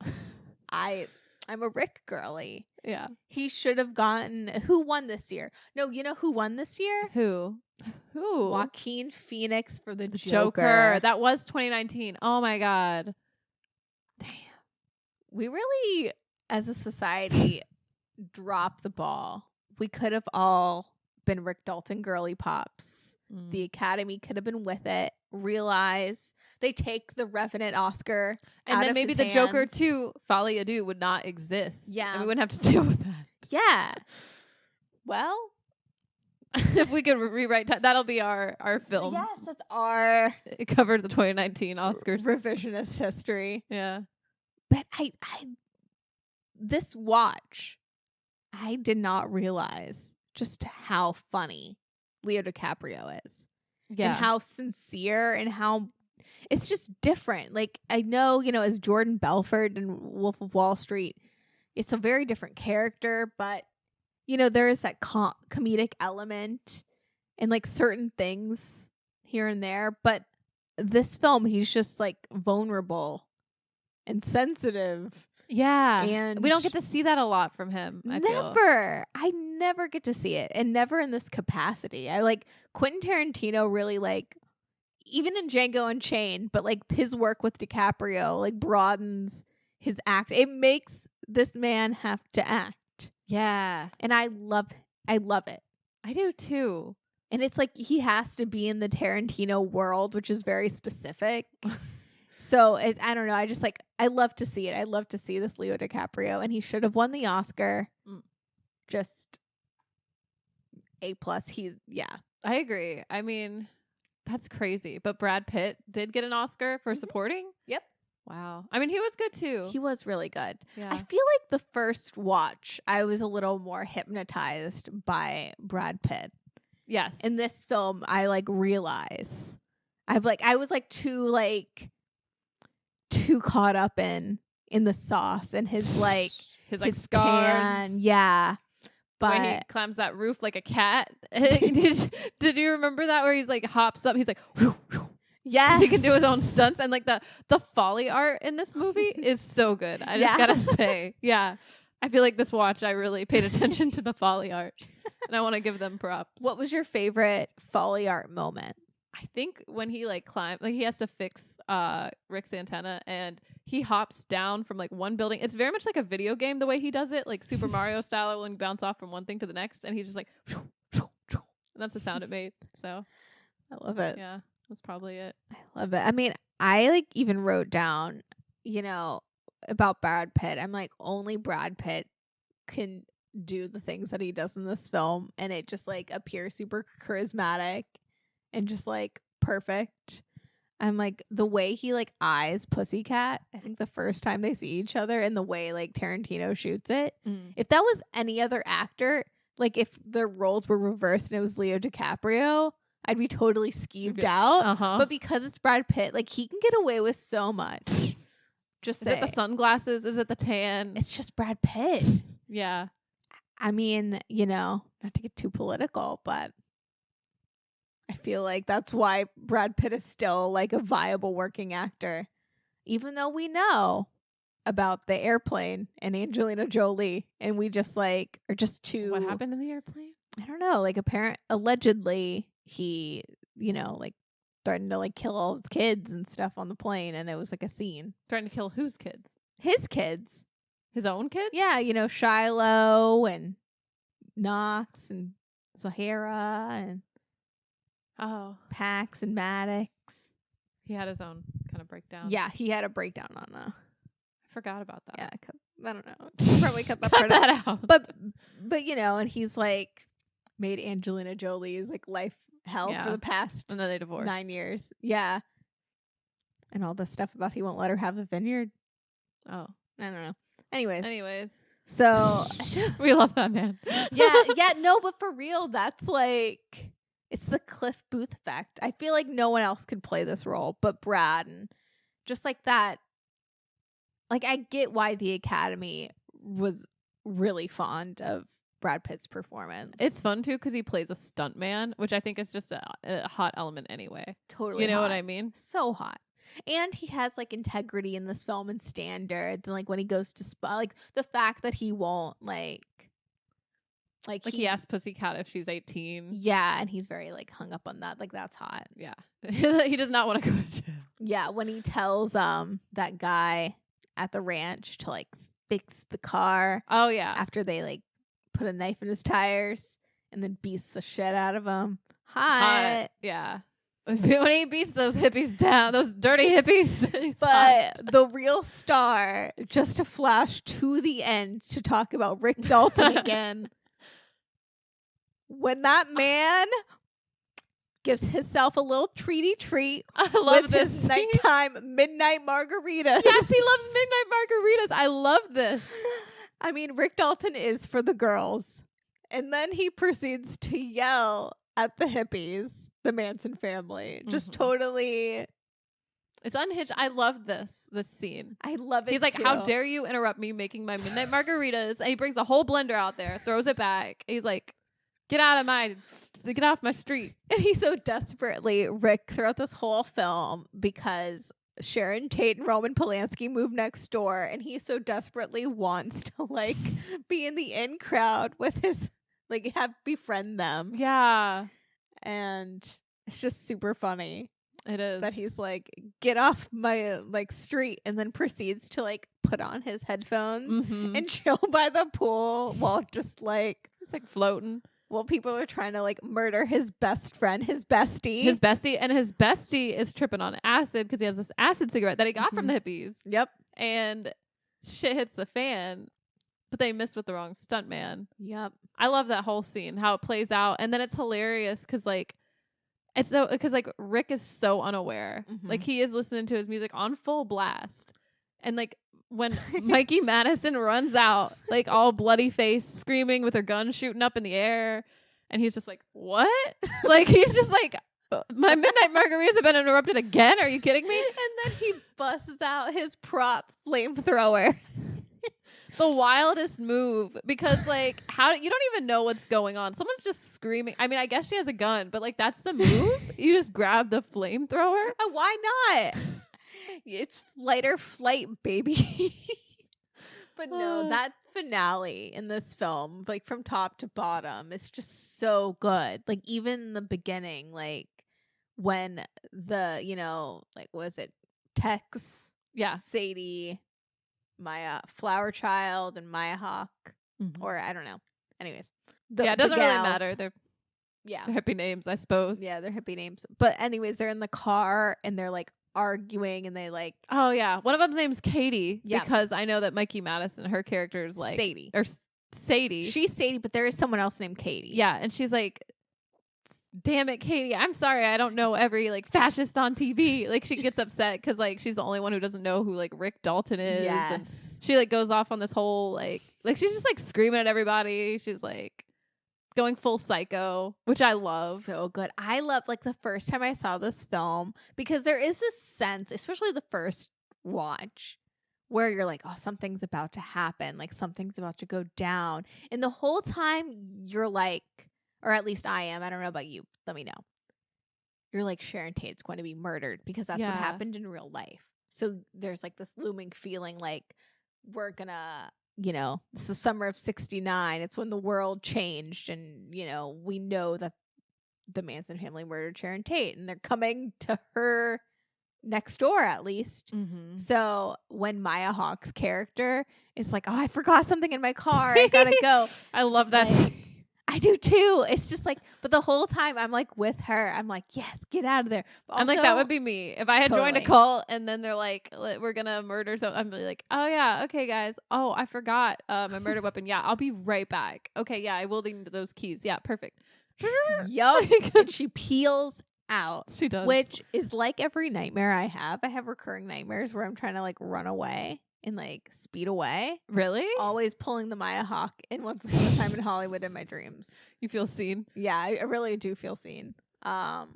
I'm a Rick girly. Yeah. He should have gotten. Who won this year? No, you know who won this year? Who? Joaquin Phoenix for the Joker. That was 2019. Oh my God. Damn. We really, as a society, dropped the ball. We could have all been Rick Dalton girly pops. The Academy could have been with it. Realize they take the Revenant Oscar, and out then of maybe his the hands. Joker 2, Folie à Deux, would not exist. Yeah. And we wouldn't have to deal with that. Yeah. Well, If we could rewrite that'll be our film. yes, that's our It covers the 2019 Oscars. revisionist history. Yeah. But I this watch, I did not realize just how funny Leo DiCaprio is. Yeah. And how sincere and how it's just different. Like, I know, as Jordan Belfort in Wolf of Wall Street, it's a very different character, but, there is that comedic element and, like, certain things here and there. But this film, he's just, like, vulnerable and sensitive. Yeah. And we don't get to see that a lot from him. I feel. I never get to see it, and never in this capacity. I like Quentin Tarantino really, like, even in Django Unchained, but like his work with DiCaprio like broadens his act. It makes this man have to act. Yeah. And I love it. I do too. And it's like he has to be in the Tarantino world, which is very specific. So I don't know. I just like, I love to see it. I love to see this Leo DiCaprio, and he should have won the Oscar. Just A+. I agree. I mean, that's crazy. But Brad Pitt did get an Oscar for supporting? Yep. Wow. I mean, he was good too. He was really good. Yeah. I feel like the first watch, I was a little more hypnotized by Brad Pitt. Yes. In this film, I like realize I was like too caught up in the sauce and his like his scars. Tan, yeah. But when he climbs that roof like a cat. Did you remember that where he's like hops up? He's like, yes, he can do his own stunts, and like the Foley art in this movie is so good. I just gotta say, yeah. I feel like this watch, I really paid attention to the Foley art, and I want to give them props. What was your favorite Foley art moment? I think when he like climbs, like he has to fix Rick's antenna, and he hops down from like one building. It's very much like a video game the way he does it, like Super Mario style, when you bounce off from one thing to the next, and he's just like, and that's the sound it made. So I love it. Yeah, that's probably it. I love it. I mean, I like even wrote down, about Brad Pitt. I'm like, only Brad Pitt can do the things that he does in this film, and it just like appears super charismatic and just like perfect. I'm like, the way he like eyes Pussycat, I think the first time they see each other, and the way like Tarantino shoots it. If that was any other actor, like if their roles were reversed and it was Leo DiCaprio, I'd be totally skeeved out. But because it's Brad Pitt, like he can get away with so much. Just Is it the sunglasses? Is it the tan? It's just Brad Pitt. Yeah. I mean, not to get too political, but I feel like that's why Brad Pitt is still like a viable working actor, even though we know about the airplane and Angelina Jolie, and we just like are just too. What happened in the airplane? I don't know. Like allegedly he, like threatened to like kill all his kids and stuff on the plane, and it was like a scene. Trying to kill whose kids? His kids. His own kids? Yeah, Shiloh and Knox and Zahara and Pax and Maddox. He had his own kind of breakdown. Yeah, he had a breakdown on I forgot about that. Yeah, I don't know. Probably cut that part out. But and he's like made Angelina Jolie's like life hell for the past and then they divorced 9 years. Yeah. And all the stuff about he won't let her have the vineyard. Oh. I don't know. Anyways. So we love that man. yeah, no, but for real, that's like it's the Cliff Booth effect. I feel like no one else could play this role but Brad, and just like that like, I get why the Academy was really fond of Brad Pitt's performance. It's fun too because he plays a stuntman, which I think is just a hot element anyway. totally You know what hot. I mean? So hot. And he has like integrity in this film and standards, and like when he goes to like the fact that he won't like he asked Pussycat if she's 18. Yeah, and he's very like hung up on that. Like that's hot. Yeah. He does not want to go to jail. Yeah, when he tells that guy at the ranch to like fix the car Oh yeah. after they like put a knife in his tires and then beats the shit out of him. Hot. Yeah. When he beats those hippies down, those dirty hippies. But the real star, just to flash to the end to talk about Rick Dalton again. When that man gives himself a little treat I love with this his nighttime midnight margaritas. Yes, he loves midnight margaritas. I love this. I mean, Rick Dalton is for the girls. And then he proceeds to yell at the hippies, the Manson family. Just totally. It's unhinged. I love this scene. I love it. He's like, too. how dare you interrupt me making my midnight margaritas? And he brings a whole blender out there, throws it back. He's like, get off my street. And he so desperately, Rick, throughout this whole film, because Sharon Tate and Roman Polanski move next door, and he so desperately wants to like be in the in crowd with his like befriend them. Yeah. And it's just super funny. It is. That he's like, get off my like street, and then proceeds to like put on his headphones and chill by the pool while just like it's like floating. Well, people are trying to like murder his best friend, his bestie. His bestie is tripping on acid because he has this acid cigarette that he got from the hippies. Yep. And shit hits the fan, but they missed with the wrong stuntman. Yep. I love that whole scene, how it plays out. And then it's hilarious because Rick is so unaware. Like he is listening to his music on full blast. And like when Mikey Madison runs out, like all bloody face, screaming with her gun shooting up in the air, and he's just like, what? Like he's just like, my midnight margaritas have been interrupted again? Are you kidding me? And then he busts out his prop flamethrower. The wildest move, because like you don't even know what's going on. Someone's just screaming. I mean, I guess she has a gun, but like that's the move. You just grab the flamethrower. Why not? It's fight or flight, baby. But no, that finale in this film, like from top to bottom, is just so good. Like even in the beginning, like when the, like was it Tex, Sadie, Maya Flower Child, and Maya Hawk, or I don't know. Anyways, it doesn't really matter. They're hippie names, I suppose. Yeah, they're hippie names. But anyways, they're in the car and they're like arguing, and they like, oh yeah, one of them's name's Katie, because I know that Mikey Madison, her character is like Sadie, or Sadie. She's Sadie, but there is someone else named Katie. Yeah, and she's like, damn it, Katie, I'm sorry, I don't know every like fascist on TV. Like she gets upset because like she's the only one who doesn't know who like Rick Dalton is. Yes. And she like goes off on this whole like she's just like screaming at everybody. She's like going full psycho, which I love. So good. I love like the first time I saw this film, because there is this sense, especially the first watch, where you're like, oh, something's about to happen, like something's about to go down, and the whole time you're like, or at least I am, I don't know about you, let me know, you're like, Sharon Tate's going to be murdered, because that's what happened in real life. So there's like this looming feeling like we're gonna, it's the summer of '69. It's when the world changed, and we know that the Manson family murdered Sharon Tate, and they're coming to her next door at least. So when Maya Hawke's character is like, oh, I forgot something in my car, I gotta go. I love that. Like, I do too. It's just like, but the whole time I'm like with her. I'm like, yes, get out of there. But also, I'm like, that would be me if I had joined a cult and then they're like, we're gonna murder something. I'm like, oh yeah, okay guys. Oh, I forgot my murder weapon. Yeah, I'll be right back. Okay, yeah, I will need those keys. Yeah, perfect. Yup. And she peels out. She does. Which is like every nightmare I have. I have recurring nightmares where I'm trying to like run away and like speed away. Really? Always pulling the Maya Hawke in Once Upon a Time in Hollywood in my dreams. You feel seen? Yeah, I really do feel seen. But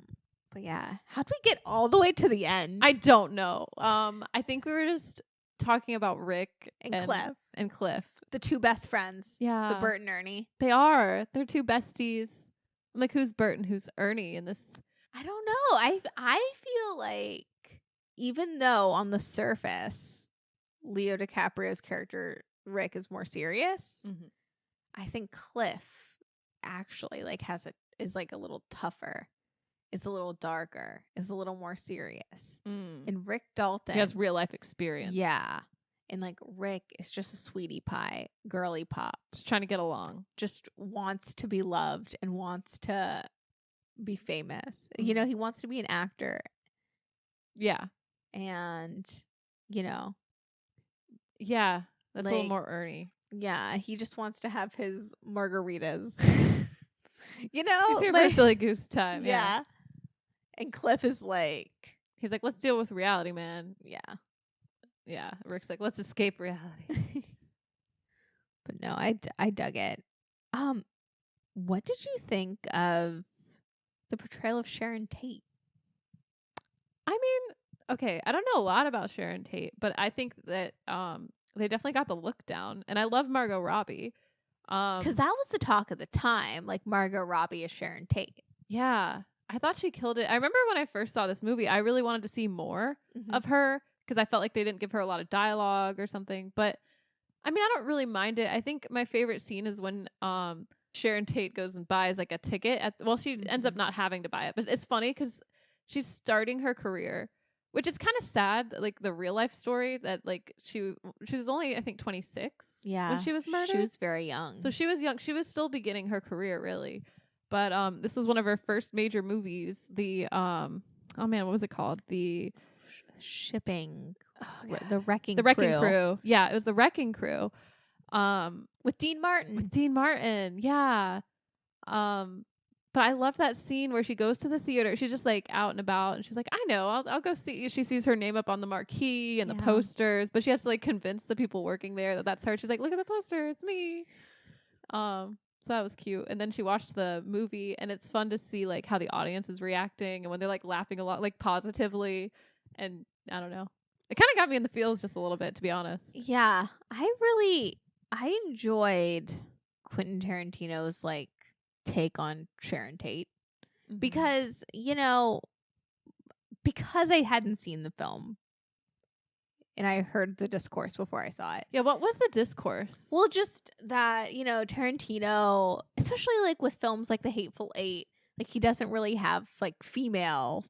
yeah, how'd we get all the way to the end? I don't know. I think we were just talking about Rick And Cliff. And Cliff. The two best friends. Yeah. The Bert and Ernie. They are. They're two besties. I'm like, who's Bert and who's Ernie in this? I don't know. I feel like even though on the surface Leo DiCaprio's character Rick is more serious, I think Cliff actually like is like a little tougher. It's a little darker. It's a little more serious. And Rick Dalton, he has real life experience. Yeah. And like Rick is just a sweetie pie, girly pop. Just trying to get along. Just wants to be loved and wants to be famous. You know, he wants to be an actor. Yeah. And, you know. Yeah. That's like, a little more Ernie. Yeah. He just wants to have his margaritas. You know? He's here like, for silly goose time. Yeah. And Cliff is like. He's like, let's deal with reality, man. Yeah. Yeah. Rick's like, let's escape reality. But no, I dug it. What did you think of the portrayal of Sharon Tate? I mean, okay, I don't know a lot about Sharon Tate, but I think that they definitely got the look down, and I love Margot Robbie. Because that was the talk of the time, like Margot Robbie as Sharon Tate. Yeah, I thought she killed it. I remember when I first saw this movie, I really wanted to see more of her because I felt like they didn't give her a lot of dialogue or something. But I mean, I don't really mind it. I think my favorite scene is when Sharon Tate goes and buys like a ticket she ends up not having to buy it, but it's funny because she's starting her career, which is kind of sad, like the real life story that like she was only I think 26 when she was murdered. She was very young. So she was young. She was still beginning her career really. But this was one of her first major movies. The oh man, what was it called? The shipping the Wrecking Crew. Yeah, it was The Wrecking Crew. With Dean Martin. Yeah. But I love that scene where she goes to the theater. She's just like out and about, and she's like, "I know, I'll go see." She sees her name up on the marquee and the posters, but she has to like convince the people working there that that's her. She's like, "Look at the poster, it's me." So that was cute. And then she watched the movie, and it's fun to see like how the audience is reacting and when they're like laughing a lot, like positively. And I don't know, it kind of got me in the feels just a little bit, to be honest. Yeah, I enjoyed Quentin Tarantino's like take on Sharon Tate because, you know, because I hadn't seen the film and I heard the discourse before I saw it. Yeah, what was the discourse? Well, just that, you know, Tarantino, especially like with films like The Hateful Eight, like he doesn't really have like female,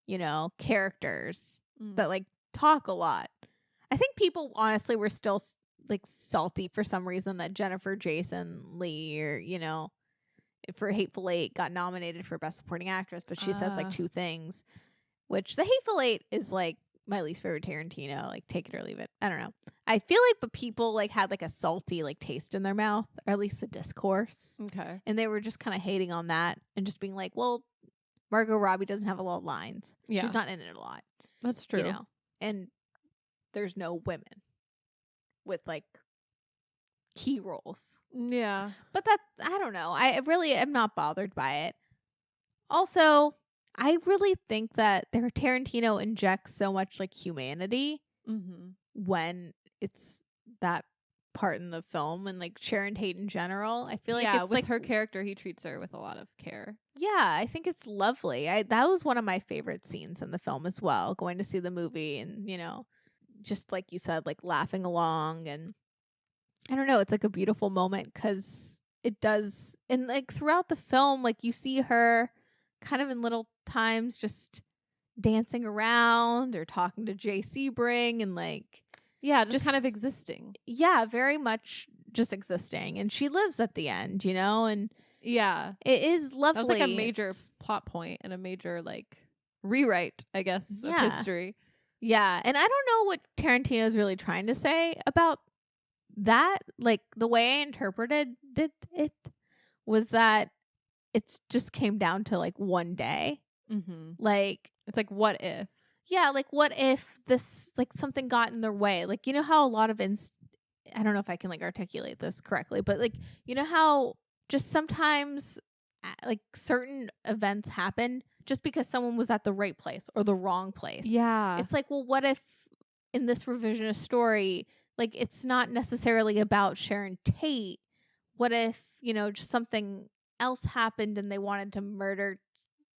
you know, characters that like talk a lot. I think people honestly were still like salty for some reason that Jennifer Jason Leigh, or, you know, for Hateful Eight got nominated for Best Supporting Actress, but she says like two things, which The Hateful Eight is like my least favorite Tarantino, like take it or leave it. I don't know. I feel like, but people like had like a salty like taste in their mouth, or at least the discourse. Okay. And they were just kind of hating on that and just being like, well, Margot Robbie doesn't have a lot of lines. Yeah. She's not in it a lot. That's true. You know, and there's no women with like key roles. Yeah. But that, I don't know. I really am not bothered by it. Also, I really think that Tarantino injects so much like humanity when it's that part in the film, and like Sharon Tate in general. I feel like it's with like her character, he treats her with a lot of care. Yeah, I think it's lovely. That was one of my favorite scenes in the film as well, going to see the movie and, you know, just like you said, like laughing along, and I don't know, it's like a beautiful moment because it does, and like throughout the film, like you see her kind of in little times just dancing around or talking to Jay Sebring and like just kind of existing. Yeah, very much just existing, and she lives at the end, you know, and yeah, it is lovely. That was like a major plot point and a major like rewrite, I guess, of history. Yeah, and I don't know what Tarantino's really trying to say about that. Like the way I interpreted it was that it's just came down to like one day. Like it's like, what if? Yeah, like what if this like something got in their way? Like, you know how a lot of I don't know if I can like articulate this correctly, but like, you know how just sometimes like certain events happen just because someone was at the right place or the wrong place. Yeah. It's like, well, what if in this revisionist story, like, it's not necessarily about Sharon Tate. What if, just something else happened and they wanted to murder,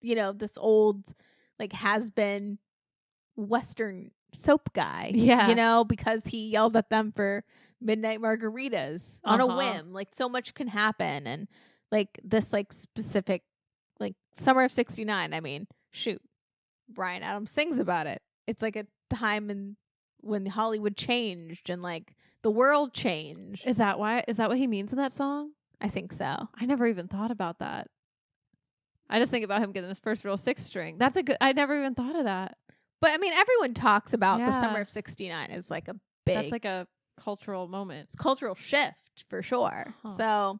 this old, like, has-been Western soap guy, because he yelled at them for midnight margaritas on a whim. Like, so much can happen. And like this, like, specific, like, summer of 69. I mean, shoot, Bryan Adams sings about it. It's like a time when Hollywood changed and like the world changed. Is that what he means in that song? I think so. I never even thought about that. I just think about him getting his first real 6-string. I never even thought of that. But I mean, everyone talks about the summer of 69 as like a big, that's like a cultural moment. It's cultural shift for sure. So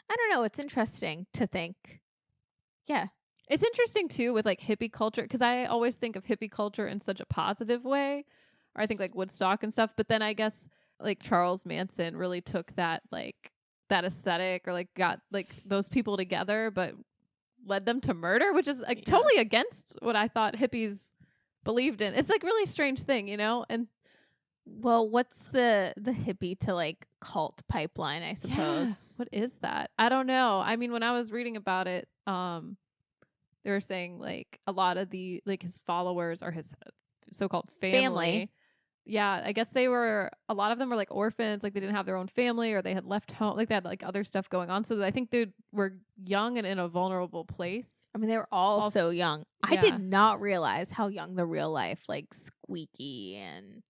I don't know. It's interesting to think. Yeah. It's interesting too with like hippie culture, because I always think of hippie culture in such a positive way, or I think like Woodstock and stuff. But then I guess like Charles Manson really took that aesthetic, or like got like those people together, but led them to murder, which is like totally against what I thought hippies believed in. It's like really strange thing, And well, what's the hippie to like cult pipeline, I suppose? Yeah. What is that? I don't know. I mean, when I was reading about it, they were saying like a lot of the like his followers are his so-called family. Yeah, I guess a lot of them were like orphans, like they didn't have their own family, or they had left home, like they had like other stuff going on. So I think they were young and in a vulnerable place. I mean, they were all so young. Yeah. I did not realize how young the real life like Squeaky and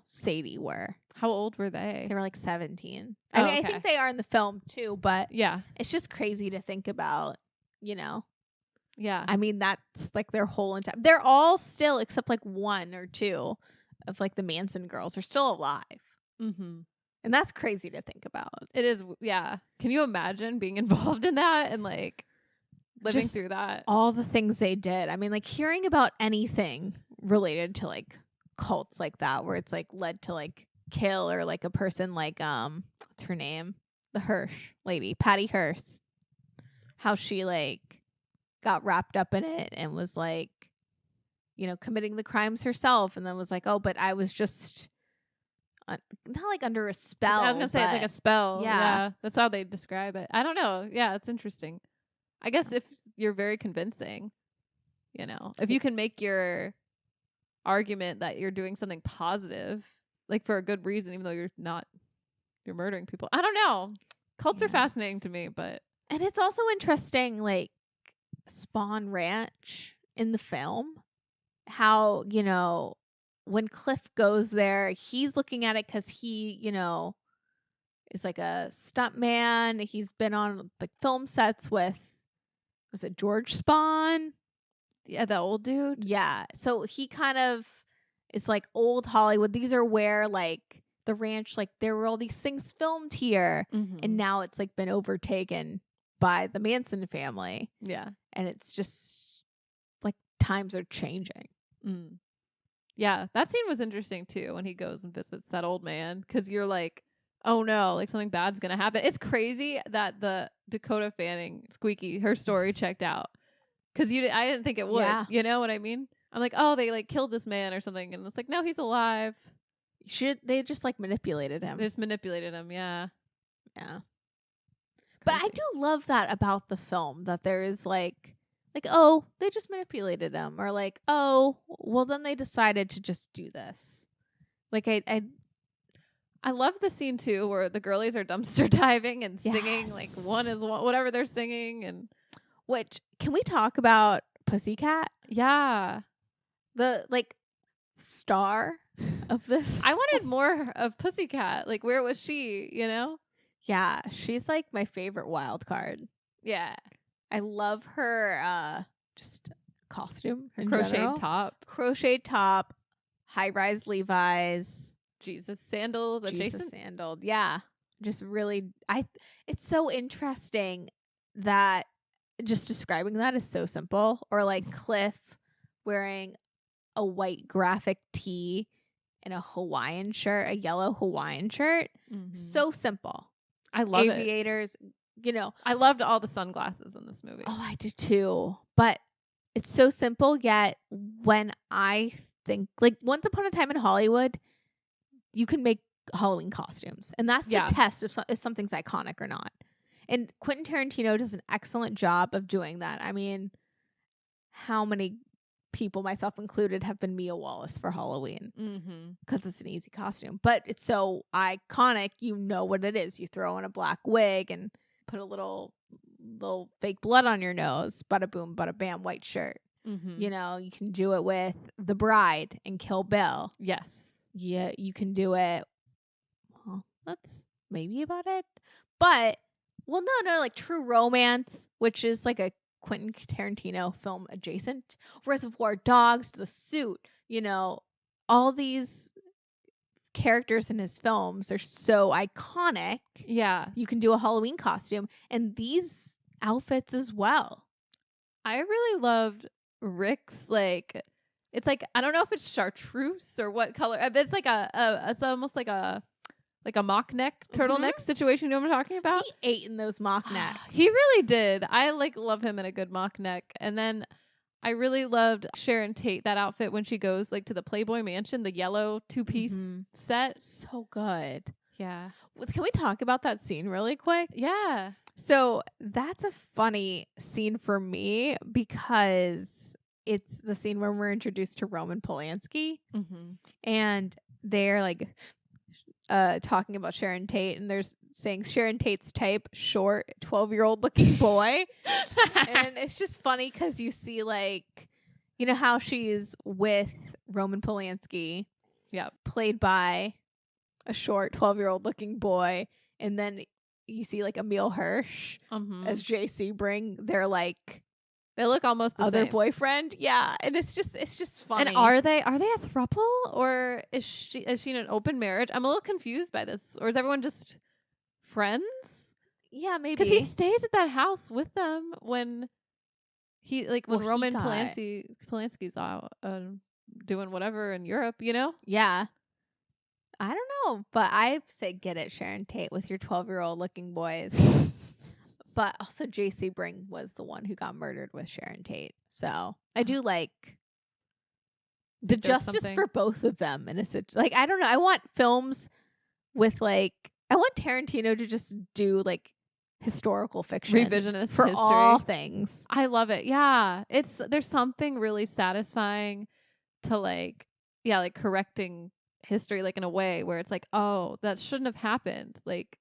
Sadie were. How old were they? They were like 17. I mean, I think they are in the film too, but yeah, it's just crazy to think about, Yeah. I mean, that's like their whole entire. They're all still, except like one or two of like the Manson girls, are still alive. Mm-hmm. And that's crazy to think about. It is. Yeah. Can you imagine being involved in that and like living through that? All the things they did. I mean, like hearing about anything related to like cults like that, where it's like led to like kill, or like a person like what's her name, the Hirsch lady, Patty Hearst, how she like got wrapped up in it and was like committing the crimes herself, and then was like, oh, but I was just not like under a spell. I was gonna say it's like a spell. Yeah, that's how they describe it. I don't know. Yeah, it's interesting. I guess if you're very convincing, if you can make your argument that you're doing something positive, like for a good reason, even though you're murdering people. I don't know. Cults are fascinating to me, and it's also interesting, like Spahn Ranch in the film, how when Cliff goes there, he's looking at it because he is like a stuntman. He's been on like film sets with, was it George Spahn? Yeah, the old dude. Yeah. So he kind of is like old Hollywood. These are where like the ranch, like there were all these things filmed here. Mm-hmm. And now it's like been overtaken by the Manson family. Yeah. And it's just like times are changing. Mm. Yeah. That scene was interesting too, when he goes and visits that old man, because you're like, oh no, like something bad's going to happen. It's crazy that the Dakota Fanning Squeaky, her story checked out. Because I didn't think it would. Yeah. You know what I mean? I'm like, oh, they like killed this man or something. And it's like, no, he's alive. They just like manipulated him. They just manipulated him. Yeah. Yeah. But I do love that about the film, that there is like, oh, they just manipulated him. Or like, oh, well, then they decided to just do this. Like, I love the scene too, where the girlies are dumpster diving and singing. Like one is whatever they're singing. And which, can we talk about Pussycat? Yeah. The like star of this. I wanted more of Pussycat. Like, where was she, Yeah, she's like my favorite wild card. Yeah. I love her just costume in crocheted general. Crocheted top, high-rise Levi's, Jesus sandals, adjacent sandaled. Yeah. Just really it's so interesting that just describing that is so simple. Or like Cliff wearing a white graphic tee and a Hawaiian shirt, a yellow Hawaiian shirt. Mm-hmm. So simple. I love Aviators, I loved all the sunglasses in this movie. Oh, I did too. But it's so simple, yet when I think like Once Upon a Time in Hollywood, you can make Halloween costumes, and that's the test if something's iconic or not. And Quentin Tarantino does an excellent job of doing that. I mean, how many people, myself included, have been Mia Wallace for Halloween because it's an easy costume, but it's so iconic. You know what it is. You throw in a black wig and put a little fake blood on your nose. Bada boom, bada bam, white shirt. You know, you can do it with The Bride and Kill Bill. Yes. Yeah, you can do it. Well, that's maybe about it. But, well, no, like True Romance, which is like a Quentin Tarantino film adjacent. Reservoir Dogs, The Suit, you know, all these characters in his films are so iconic. Yeah. You can do a Halloween costume, and these outfits as well. I really loved Rick's, like, it's like, I don't know if it's chartreuse or what color. It's like it's almost like a mock neck turtleneck situation. You know what I'm talking about? He ate in those mock necks. He really did. I like love him in a good mock neck. And then I really loved Sharon Tate, that outfit when she goes like to the Playboy Mansion, the yellow 2-piece set. So good. Yeah. Can we talk about that scene really quick? Yeah. So that's a funny scene for me because it's the scene where we're introduced to Roman Polanski and they're like talking about Sharon Tate, and there's saying Sharon Tate's type, short, 12-year-old looking boy. And it's just funny because you see, like, you know how she's with Roman Polanski, played by a short 12-year-old looking boy, and then you see like Emile Hirsch as J.C. Bring. They're like, they look almost the other same. boyfriend. Yeah. And it's just funny. And are they a throuple, or is she in an open marriage? I'm a little confused by this. Or is everyone just friends? Yeah, maybe. Because he stays at that house with them when Roman got... Polanski's out doing whatever in Europe, you know? Yeah. I don't know, but I say get it, Sharon Tate, with your 12-year-old looking boys. But also J.C. Bring was the one who got murdered with Sharon Tate. So I do like the justice for both of them in a situation. Like, I don't know. I want films with I want Tarantino to just do like historical fiction. Revisionist for history. all things. I love it. Yeah. There's something really satisfying to correcting history, like in a way where it's like, oh, that shouldn't have happened. Like,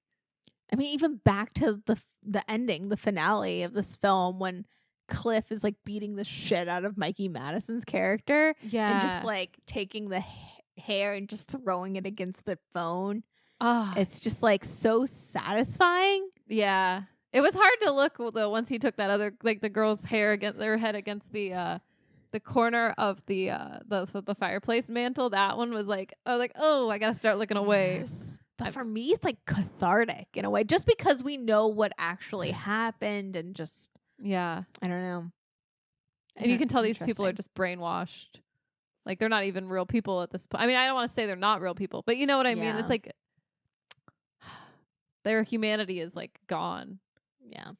I mean, even back to the ending, the finale of this film, when Cliff is like beating the shit out of Mikey Madison's character, and just like taking the hair and just throwing it against the phone. It's just like so satisfying. Yeah, it was hard to look though once he took that other, like, the girl's hair against their head against the corner of the fireplace mantle. That one was like, I was like, oh, I gotta start looking away. Yes. But for me, it's like cathartic in a way, just because we know what actually happened, and just, I don't know. And you can tell these people are just brainwashed. Like, they're not even real people at this point. I mean, I don't want to say they're not real people, but you know what I mean? It's like their humanity is like gone. Yeah.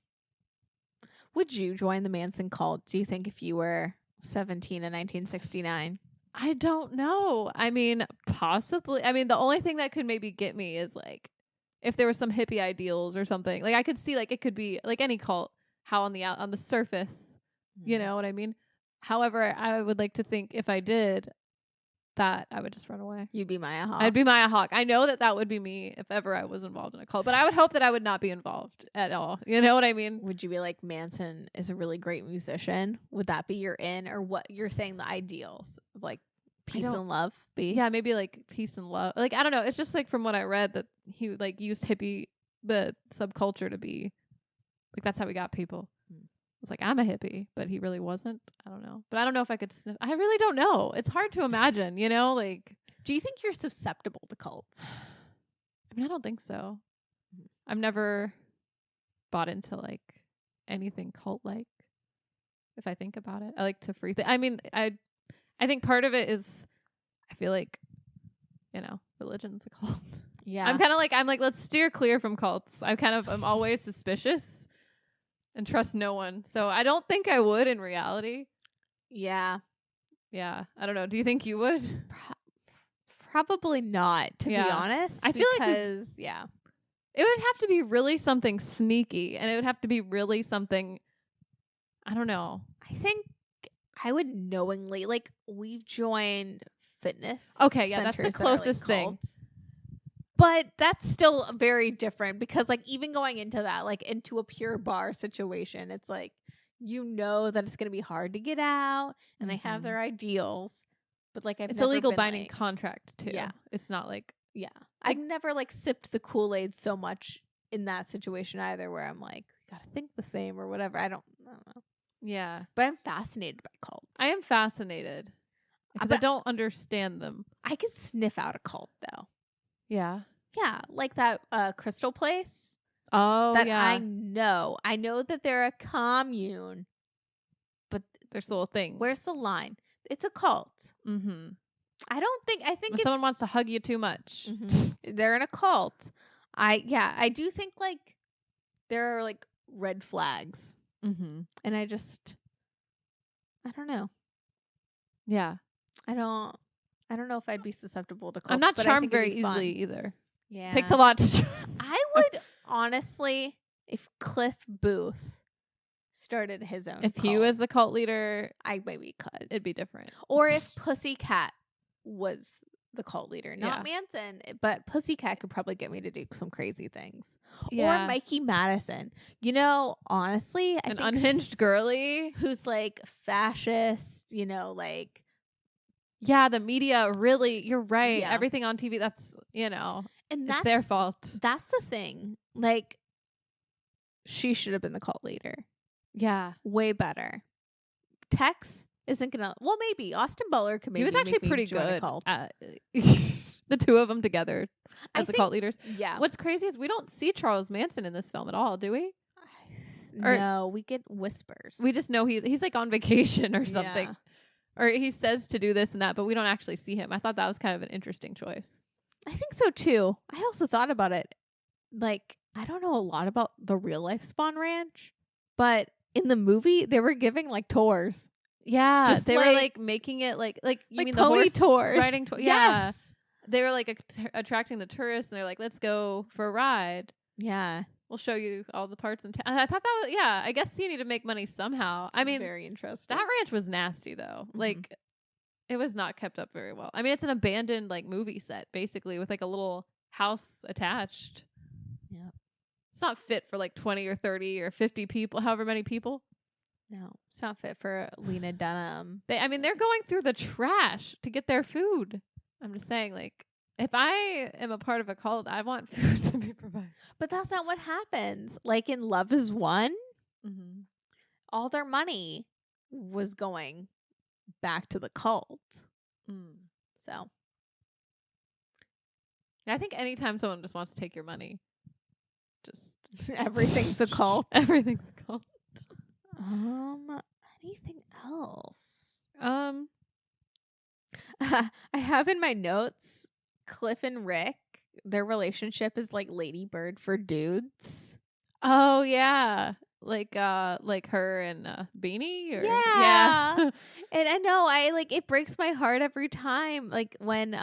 Would you join the Manson cult, do you think, if you were 17 in 1969? I don't know. I mean, possibly. I mean, the only thing that could maybe get me is like if there was some hippie ideals or something. Like, I could see like it could be like any cult, how on the surface, you know what I mean? However, I would like to think if I did that, I would just run away. You'd be Maya Hawke. I'd be Maya Hawke. I know that would be me if ever I was involved in a cult, but I would hope that I would not be involved at all. You know what I mean? Would you be like, Manson is a really great musician? Would that be your in, or what you're saying the ideals of like peace and love be? Yeah, maybe like peace and love. Like, I don't know. It's just like from what I read that he like used hippie, the subculture, to be like, that's how we got people. It's like, I'm a hippie, but he really wasn't. I don't know. But I don't know if I could sniff. I really don't know. It's hard to imagine, you know? Like, do you think you're susceptible to cults? I mean, I don't think so. I've never bought into like anything cult-like, if I think about it. I like to free I mean, I think part of it is I feel like, you know, religion's a cult. Yeah. I'm like, let's steer clear from cults. I'm always suspicious and trust no one. So I don't think I would in reality. Yeah. Yeah. I don't know. Do you think you would? Probably not, to be honest. I feel like because it would have to be really something sneaky, and it would have to be really something, I don't know. I think I would knowingly, like, we've joined fitness. Okay, yeah, that's the centers that are, like, closest thing. cults. But that's still very different because, like, even going into that, like, into a pure bar situation, it's like, you know that it's going to be hard to get out, and they have their ideals. But, like, it's a legal binding contract, too. Yeah. It's not like... Yeah. I've never, like, sipped the Kool-Aid so much in that situation either, where I'm like, gotta think the same or whatever. I don't know. Yeah. But I'm fascinated by cults. I am fascinated because I don't understand them. I can sniff out a cult, though. Yeah. Yeah, like that Crystal Place. Oh, that yeah. I know that they're a commune, but there's little things. Where's the line? It's a cult. Mm-hmm. I think when someone wants to hug you too much, they're in a cult. I do think, like, there are, like, red flags, and I don't know. Yeah, I don't know if I'd be susceptible to cults. I'm not but charmed I think it'd very be easily fun. either. Yeah, takes a lot to. I would honestly, if Cliff Booth started his own, if cult, he was the cult leader, I maybe could. It'd be different. Or if Pussycat was the cult leader, not Manson, but Pussycat could probably get me to do some crazy things. Yeah. Or Mikey Madison. You know, honestly, I an think unhinged girly who's, like, fascist, you know, like. Yeah, the media really, you're right. Yeah. Everything on TV, that's, you know, and it's their fault. That's the thing. Like, she should have been the cult leader. Yeah. Way better. Tex isn't gonna. Well, maybe Austin Butler could. Maybe he was actually make me pretty join a good cult. at the two of them together as the cult leaders. Yeah. What's crazy is we don't see Charles Manson in this film at all, do we? No, we get whispers. We just know he's like on vacation or something. Yeah. Or he says to do this and that, but we don't actually see him. I thought that was kind of an interesting choice. I think so too. I also thought about it. Like, I don't know a lot about the real life Spahn Ranch, but in the movie they were giving, like, tours. Yeah, just they were like making it like you mean the pony horse tours, riding tour? Yeah, yes. They were like attracting the tourists, and they're like, "Let's go for a ride. Yeah, we'll show you all the parts in town." I thought that was I guess you need to make money somehow. It's I mean, very interesting. That ranch was nasty though. Like, it was not kept up very well. I mean, it's an abandoned, like, movie set basically with, like, a little house attached. Yeah, it's not fit for like 20 or 30 or 50 people, however many people. No, it's not fit for Lena Dunham. They're going through the trash to get their food. I'm just saying, like, if I am a part of a cult, I want food to be provided. But that's not what happens. Like in Love Is One, all their money was going back to the cult. So I think anytime someone just wants to take your money, just everything's a cult. Everything's a cult. Anything else? I have in my notes Cliff and Rick. Their relationship is like Lady Bird for dudes. Oh yeah, like her and Beanie. Or? Yeah. And I know it breaks my heart every time. Like when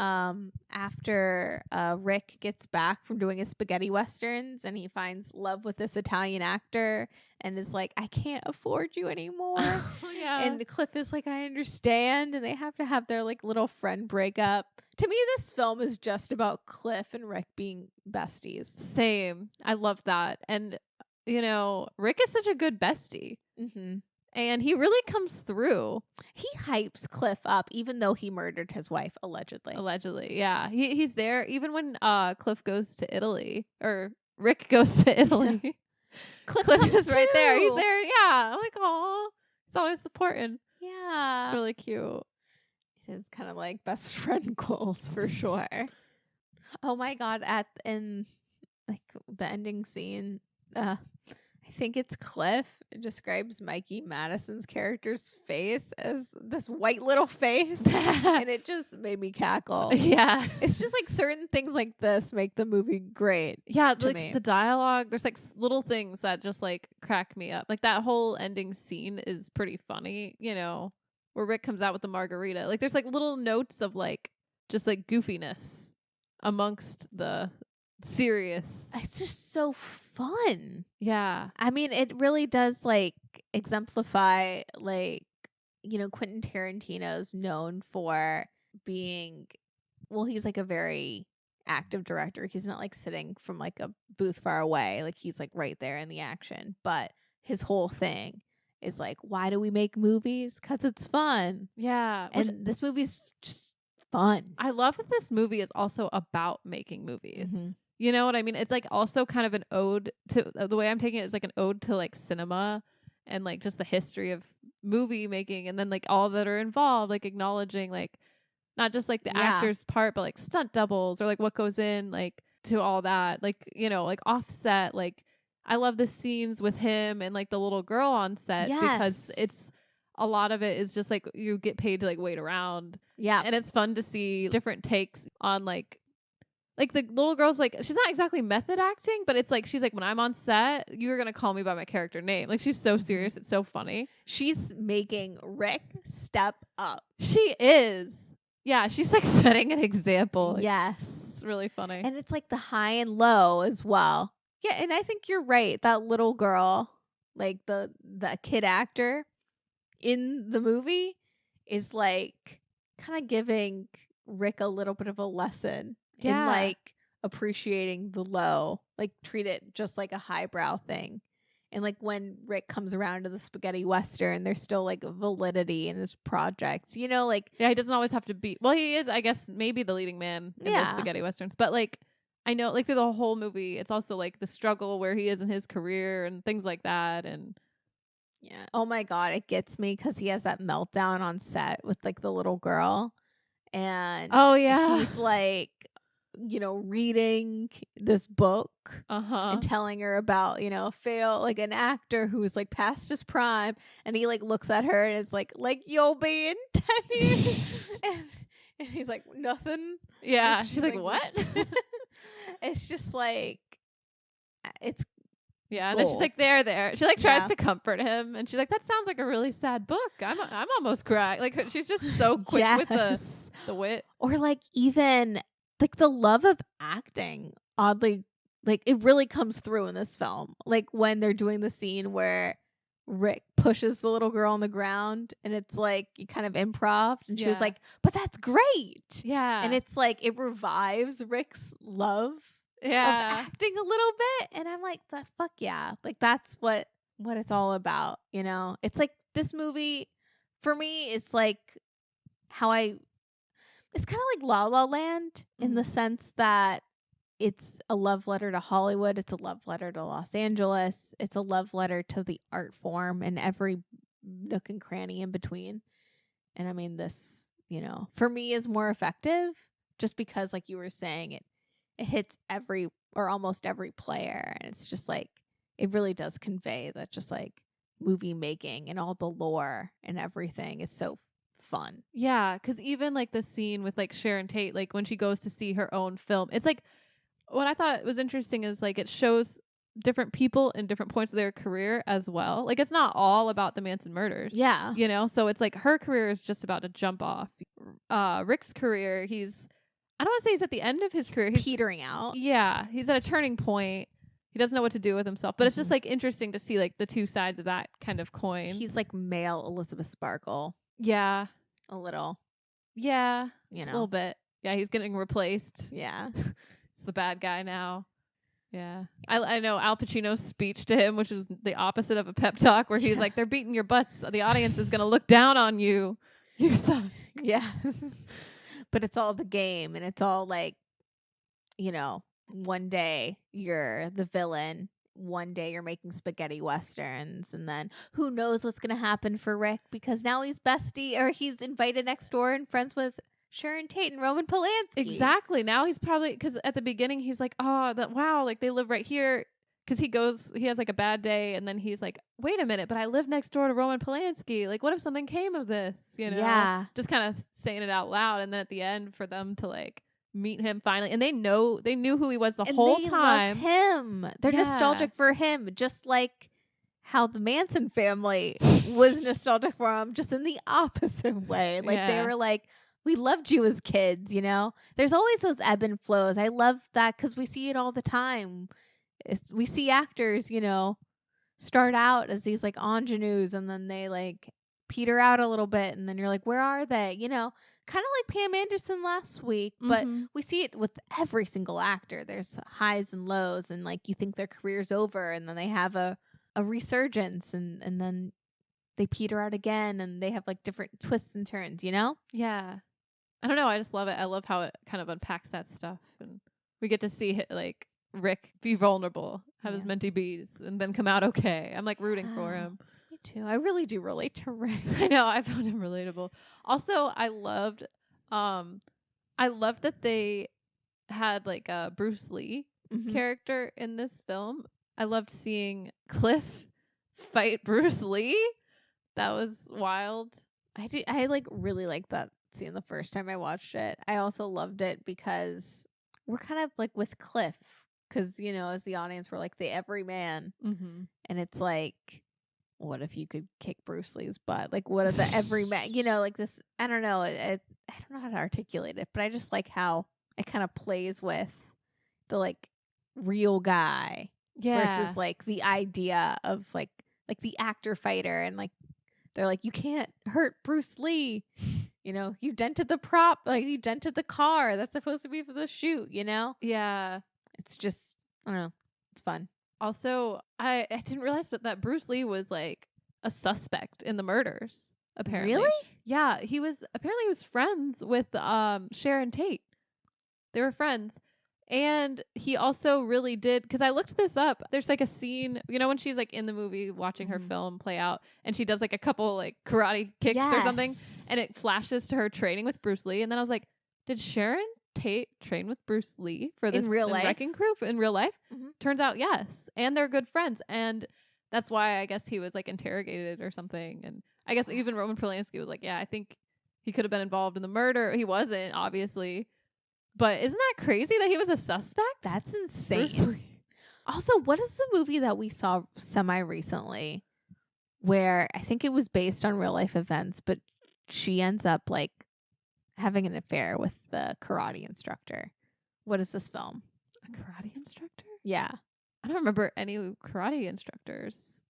after Rick gets back from doing his spaghetti westerns and he finds love with this Italian actor and is like, I can't afford you anymore. Yeah. And Cliff is like, I understand, and they have to have their like little friend breakup. To me, this film is just about Cliff and Rick being besties. Same. I love that. And you know, Rick is such a good bestie. And he really comes through. He hypes Cliff up, even though he murdered his wife, allegedly. Allegedly, yeah. He's there even when Cliff goes to Italy, or Rick goes to Italy. Cliff is right there. He's there. Yeah. I'm like, oh, he's always supporting. Yeah. It's really cute. It is kind of like best friend goals for sure. Oh my God. In like the ending scene, I think it's Cliff describes Mikey Madison's character's face as this white little face, and it just made me cackle. Yeah. It's just like certain things like this make the movie great. Yeah, to like me. the dialogue, there's like little things that just like crack me up. Like that whole ending scene is pretty funny, you know, where Rick comes out with the margarita. Like there's like little notes of like just like goofiness amongst the serious. It's just so fun. Yeah. I mean, it really does like exemplify like, you know, Quentin Tarantino's known for being, well, he's like a very active director. He's not like sitting from like a booth far away. Like he's like right there in the action. But his whole thing is like, why do we make movies? 'Cause it's fun. Yeah. And this movie's just fun. I love that this movie is also about making movies. Mhm. You know what I mean? It's like also kind of an ode to the way I'm taking it is like an ode to like cinema and like just the history of movie making, and then like all that are involved, like acknowledging like not just like the actor's part, but like stunt doubles or like what goes in like to all that. Like, you know, like Offset, like I love the scenes with him and like the little girl on set because it's a lot of it is just like you get paid to like wait around. Yeah. And it's fun to see different takes on like the little girl's like, she's not exactly method acting, but it's like, she's like, when I'm on set, you're going to call me by my character name. Like, she's so serious. It's so funny. She's making Rick step up. She is. Yeah, she's like setting an example. Like, Yes. it's really funny. And it's like the high and low as well. Yeah, and I think you're right. That little girl, like the kid actor in the movie is like kind of giving Rick a little bit of a lesson in like appreciating the low, like treat it just like a highbrow thing. And like when Rick comes around to the spaghetti western, there's still like validity in his projects, you know, like yeah, he doesn't always have to be, well, he is, I guess, maybe the leading man in the spaghetti westerns, but like I know like through the whole movie, it's also like the struggle where he is in his career and things like that. And yeah, oh my God, it gets me because he has that meltdown on set with like the little girl, and he's like, you know, reading this book and telling her about, you know, like an actor who's like past his prime, and he like looks at her and it's like you'll be in 10 years and he's like, nothing. Yeah, she's like what? It's just like, it's yeah, and then she's like, there. She like tries to comfort him, and she's like, that sounds like a really sad book. I'm almost crying. Like she's just so quick with the wit. Or like even like the love of acting, oddly, like it really comes through in this film. Like when they're doing the scene where Rick pushes the little girl on the ground, and it's like kind of improv, and she was like, but that's great. Yeah. And it's like it revives Rick's love of acting a little bit, and I'm like, the fuck yeah, like that's what it's all about, you know. It's like this movie for me is like it's kind of like La La Land in the sense that it's a love letter to Hollywood, it's a love letter to Los Angeles, it's a love letter to the art form and every nook and cranny in between. And I mean, this, you know, for me is more effective just because, like you were saying, it hits every or almost every player, and it's just like it really does convey that just like movie making and all the lore and everything is so fun. Yeah, because even like the scene with like Sharon Tate, like when she goes to see her own film, it's like what I thought was interesting is like it shows different people in different points of their career as well. Like it's not all about the Manson murders. Yeah. You know, so it's like her career is just about to jump off. Rick's career, I don't want to say he's at the end of his career. He's petering out. Yeah. He's at a turning point. He doesn't know what to do with himself. But it's just like interesting to see like the two sides of that kind of coin. He's like male Elizabeth Sparkle. Yeah. A little. Yeah. You know. A little bit. Yeah, he's getting replaced. Yeah. He's the bad guy now. Yeah. I know Al Pacino's speech to him, which is the opposite of a pep talk, where he's like, they're beating your butts. The audience is going to look down on you. You're so. Yes. But it's all the game, and it's all like, you know, one day you're the villain, one day you're making spaghetti westerns, and then who knows what's going to happen for Rick, because now he's he's invited next door and friends with Sharon Tate and Roman Polanski. Exactly. Now he's probably, because at the beginning he's like, oh, wow, like they live right here. Because he has like a bad day, and then he's like, wait a minute, but I live next door to Roman Polanski. Like, what if something came of this? You know? Yeah. Just kind of saying it out loud. And then at the end, for them to like meet him finally. And they knew who he was the whole time. Love him. They're nostalgic for him, just like how the Manson family was nostalgic for them, just in the opposite way. Like they Yeah. were like, we loved you as kids, you know? There's always those ebb and flows. I love that because we see it all the time. We see actors, you know, start out as these like ingenues and then they like peter out a little bit and then you're like, where are they? You know, kind of like Pam Anderson last week, but we see it with every single actor. There's highs and lows and like you think their career's over and then they have a resurgence and then they peter out again and they have like different twists and turns, you know? Yeah. I don't know. I just love it. I love how it kind of unpacks that stuff. And we get to see like Rick be vulnerable, have his mentee bees, and then come out okay. I'm like rooting for him. Me too. I really do relate to Rick. I know. I found him relatable. Also, I loved that they had like a Bruce Lee character in this film. I loved seeing Cliff fight Bruce Lee. That was wild. I like really liked that scene the first time I watched it. I also loved it because we're kind of like with Cliff because, you know, as the audience, we're like the everyman. And it's like, what if you could kick Bruce Lee's butt? Like, what if the everyman, you know, like this, I don't know. I don't know how to articulate it, but I just like how it kind of plays with the like real guy versus like the idea of like the actor fighter and like, they're like, you can't hurt Bruce Lee. You know, you dented the prop, like you dented the car. That's supposed to be for the shoot, you know? Yeah. It's just, I don't know. It's fun. Also, I didn't realize but that Bruce Lee was like a suspect in the murders, apparently. Really? Yeah. He was friends with Sharon Tate. They were friends. And he also really did, because I looked this up. There's like a scene, you know, when she's like in the movie watching her film play out and she does like a couple like karate kicks or something and it flashes to her training with Bruce Lee. And then I was like, did Sharon Tate train with Bruce Lee for this in real life? Wrecking Crew in real life? Turns out, yes. And they're good friends. And that's why I guess he was like interrogated or something. And I guess even Roman Polanski was like, yeah, I think he could have been involved in the murder. He wasn't, obviously. But isn't that crazy that he was a suspect? That's insane. Also, what is the movie that we saw semi-recently where I think it was based on real life events, but she ends up like having an affair with the karate instructor? What is this film? A karate instructor? Yeah. I don't remember any karate instructors.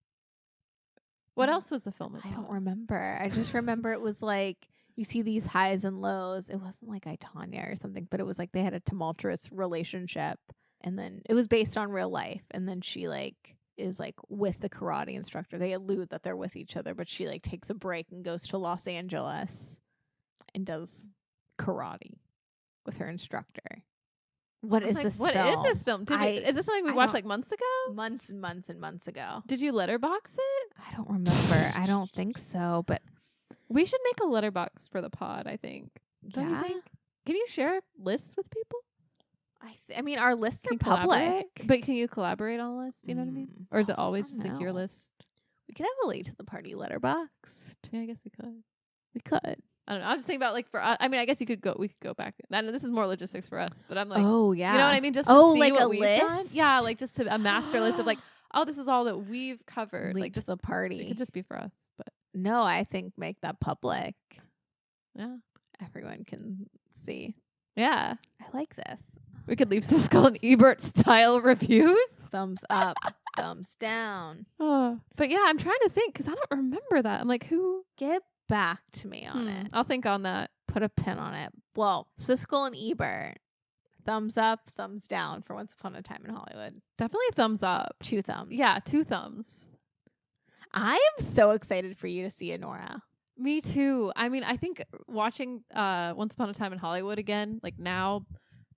What else was the film about? I don't remember. I just remember it was like you see these highs and lows. It wasn't like I, Tonya or something, but it was like they had a tumultuous relationship. And then it was based on real life. And then she like is like with the karate instructor. They allude that they're with each other, but she like takes a break and goes to Los Angeles and does karate with her instructor. What is this film? What is this film? Is this something we watched like months ago? Months and months and months ago. Did you letterbox it? I don't remember. I don't think so, but we should make a letterbox for the pod, I think. Don't you think? Can you share lists with people? I mean, our lists are public. But can you collaborate on a list? You know what I mean? Or is it always just like your list? We could have a late to the party letterboxed. Yeah, I guess we could. We could. I don't know. I was just thinking about like for I mean, I guess we could go back. I know this is more logistics for us, but I'm like, oh yeah, you know what I mean? Just to see like what a we've list? done. Yeah, like just to a master list of like, oh, this is all that we've covered. Late like to just the party. It could just be for us, but no, I think make that public. Yeah, everyone can see. Yeah, I like this. We could leave Siskel and Ebert style reviews. Thumbs up, thumbs down. Oh, but yeah, I'm trying to think because I don't remember that. I'm like, who? Get back to me on it. I'll think on that. Put a pin on it. Well, Siskel and Ebert. Thumbs up, thumbs down for Once Upon a Time in Hollywood. Definitely thumbs up. 2 thumbs. Yeah, 2 thumbs. I am so excited for you to see Honora. Me too. I mean, I think watching Once Upon a Time in Hollywood again, like now,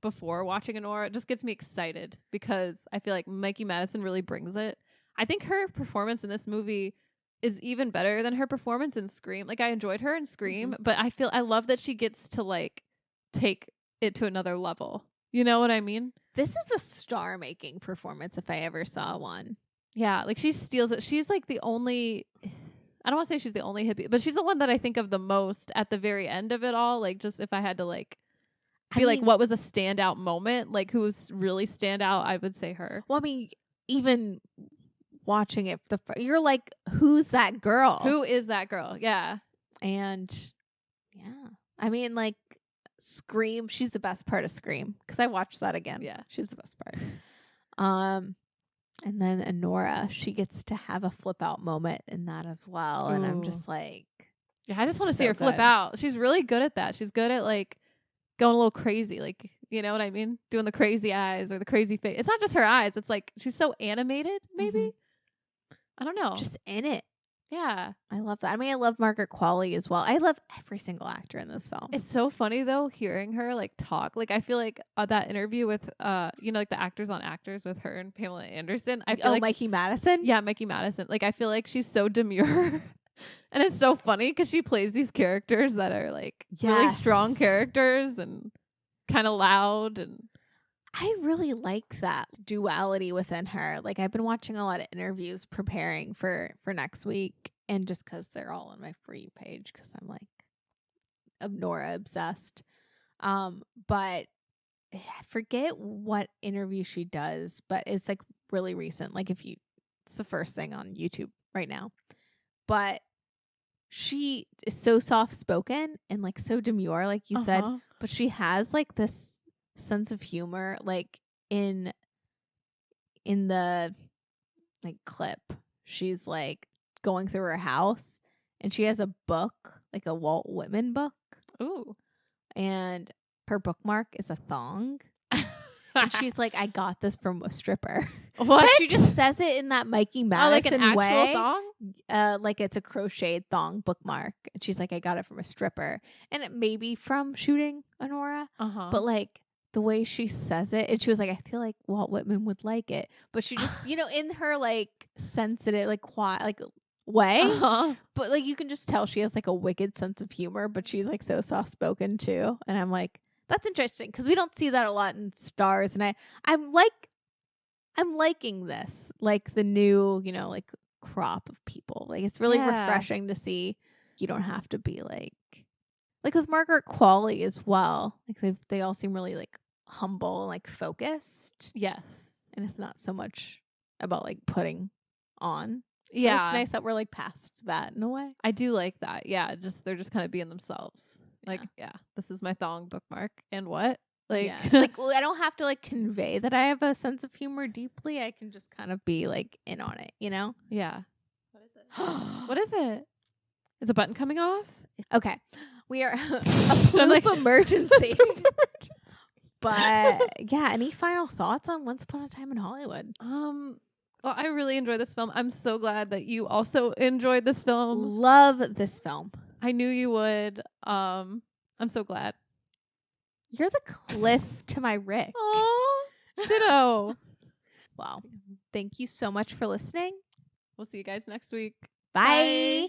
before watching Honora, it just gets me excited because I feel like Mikey Madison really brings it. I think her performance in this movie is even better than her performance in Scream. Like I enjoyed her in Scream, but I love that she gets to like take it to another level. You know what I mean? This is a star-making performance if I ever saw one. Yeah, like she steals it. She's like the only, I don't want to say she's the only hippie, but she's the one that I think of the most at the very end of it all. Like just if I had to like be like what was a standout moment, like who was really stand out, I would say her. Well, I mean, even watching it, you're like, who's that girl? Who is that girl? Yeah. And yeah, I mean, like, Scream. She's the best part of Scream because I watched that again. Yeah. She's the best part. And then Honora, she gets to have a flip out moment in that as well. And I'm just like, yeah, I just want to see so her flip good. out. She's really good at that. She's good at like going a little crazy. Like, you know what I mean? Doing the crazy eyes or the crazy face. It's not just her eyes. It's like she's so animated, maybe. I don't know. just in it. Yeah. I love that. I mean, I love Margaret Qualley as well. I love every single actor in this film. It's so funny though, hearing her like talk. Like I feel like that interview with you know, like the Actors on Actors with her and Pamela Anderson. I feel like Mikey Madison? Yeah, Mikey Madison. Like I feel like she's so demure. And it's so funny because she plays these characters that are like really strong characters and kind of loud. And I really like that duality within her. Like I've been watching a lot of interviews preparing for next week, and just because they're all on my free page because I'm like Nora obsessed. But I forget what interview she does, but it's like really recent. Like it's the first thing on YouTube right now. But she is so soft spoken and like so demure, like you said, but she has like this sense of humor, like in the like clip. She's like going through her house and she has a book, like a Walt Whitman book. ooh. And her bookmark is a thong. And she's like, I got this from a stripper. What? But she just says it in that Mikey Madison like an way. actual thong? Like it's a crocheted thong bookmark. And she's like, I got it from a stripper. And it may be from shooting Honora. But like the way she says it, and she was like, I feel like Walt Whitman would like it. But she just, you know, in her like sensitive, like quiet, like way. But like you can just tell she has like a wicked sense of humor, but she's like so soft spoken too. And I'm like, that's interesting because we don't see that a lot in stars. And I'm liking this, like the new, you know, like crop of people. Like it's really refreshing to see. You don't have to be like with Margaret Qualley as well. Like they all seem really like humble and like focused. Yes. And it's not so much about like putting on. So Yeah. it's nice that we're like past that in a way. I do like that. Yeah. They're just kind of being themselves. Like, yeah, this is my thong bookmark. And what? Like, like I don't have to like convey that I have a sense of humor deeply. I can just kind of be like in on it, you know? Yeah. What is it? What is it? Is a button coming off? Okay. We are a proof emergency. But yeah, any final thoughts on Once Upon a Time in Hollywood? Well, I really enjoyed this film. I'm so glad that you also enjoyed this film. Love this film. I knew you would. I'm so glad. You're the Cliff to my Rick. Aw, ditto. Wow. Thank you so much for listening. We'll see you guys next week. Bye.